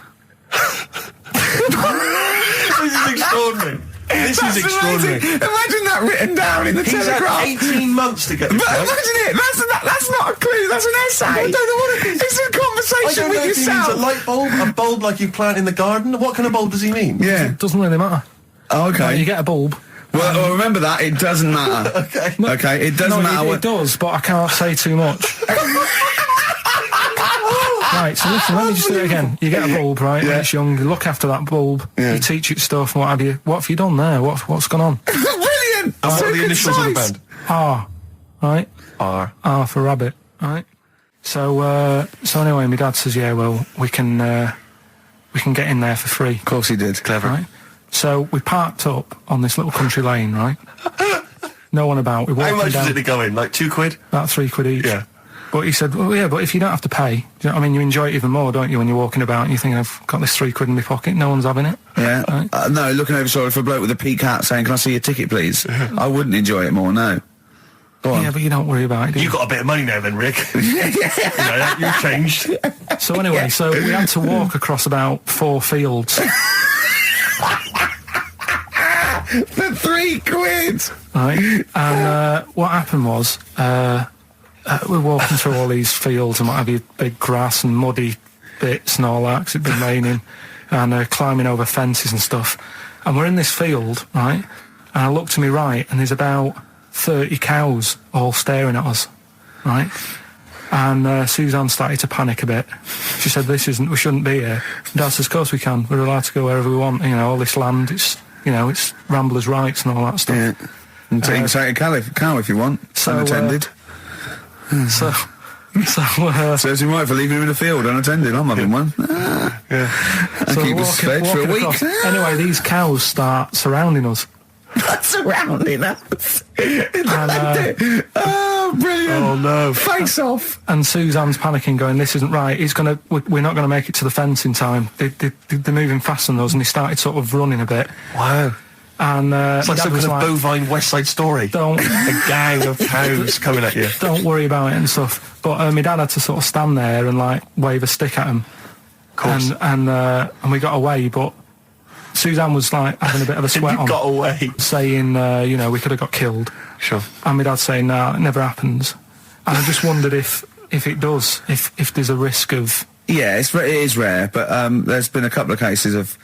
This is extraordinary. This is extraordinary. Amazing. Imagine that written down in the Telegraph. He's had 18 months to get this. But imagine it. That's not a clue. That's an essay. I don't know what it is. It's a conversation with If he yourself. means a light bulb, a bulb like you plant in the garden. What kind of bulb does he mean? Yeah. It doesn't really matter. Oh, okay. Right, you get a bulb. Well, remember that. It doesn't matter. Okay. Okay. It doesn't matter. It does, but I can't say too much. Right, so listen, let me just do it again. You get a bulb, right? Yeah. When it's young, you look after that bulb, you teach it stuff and what have you. What have you done there? What's gone on? Brilliant. And what are the initials of the band? R, right? R for rabbit, right? So anyway, my dad says, yeah, well, we can get in there for free. Of course he did. Clever. Right? So we parked up on this little country lane, right? No one about. How much was it to go in? Like £2? About £3 each. Yeah. But he said, well, yeah, but if you don't have to pay, do you know what I mean? You enjoy it even more, don't you, when you're walking about and you think, I've got this £3 in my pocket, no one's having it. Yeah. Right? No, looking over shoulder for a bloke with a peak hat saying, can I see your ticket, please? I wouldn't enjoy it more, no. Go on. Yeah, but you don't worry about it, do you? You got a bit of money now then, Rick. You've changed. So anyway, so we had to walk across about 4 fields. For £3! Right? And what happened was, we're walking through all these fields and what have you, big grass and muddy bits and all that, 'cause it'd been raining, and climbing over fences and stuff. And we're in this field, right? And I look to my right, and there's about 30 cows all staring at us, right? And Suzanne started to panic a bit. She said, we shouldn't be here. Dad says, of course we can. We're allowed to go wherever we want. You know, all this land, it's ramblers' rights and all that stuff. Yeah. And take a cow if you want, unattended. Serves him right for leaving him in the field unattended. I'm having one. Yeah. And So keep us fed for a week. across. Anyway, these cows start surrounding us. Surrounding us. And, oh, brilliant. Oh, no. Face off. And Suzanne's panicking, going, this isn't right. We're not going to make it to the fence in time. They're moving faster than us, and he started sort of running a bit. Wow. And it's like some kind of bovine West Side Story. Don't a gang of cows coming at you. Don't worry about it and stuff. But my dad had to sort of stand there and like wave a stick at him. Of course. And we got away, but Suzanne was like having a bit of a sweat you on. Got away. Saying, we could have got killed. Sure. And my dad saying, no, it never happens. And I just wondered if it does, if there's a risk of... Yeah, it is rare, but there's been a couple of cases of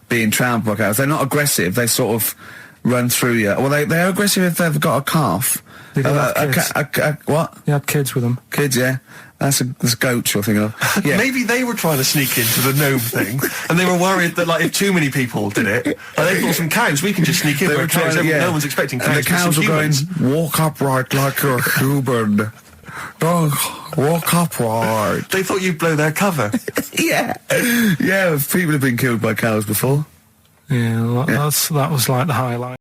being trampled by cows. They're not aggressive, they sort of run through you. Well, they're aggressive if they've got a calf. They do have kids. What? You had kids with them. Kids, yeah. That's goats you're thinking of. Yeah. Maybe they were trying to sneak into the gnome thing, and they were worried that, like, if too many people did it, they thought some cows, we can just sneak in. Where cows, no one's expecting cows. And the cows were going, walk upright like you're a human. Don't walk upright. They thought you'd blow their cover. Yeah. Yeah, people have been killed by cows before. Yeah, that was like the highlight.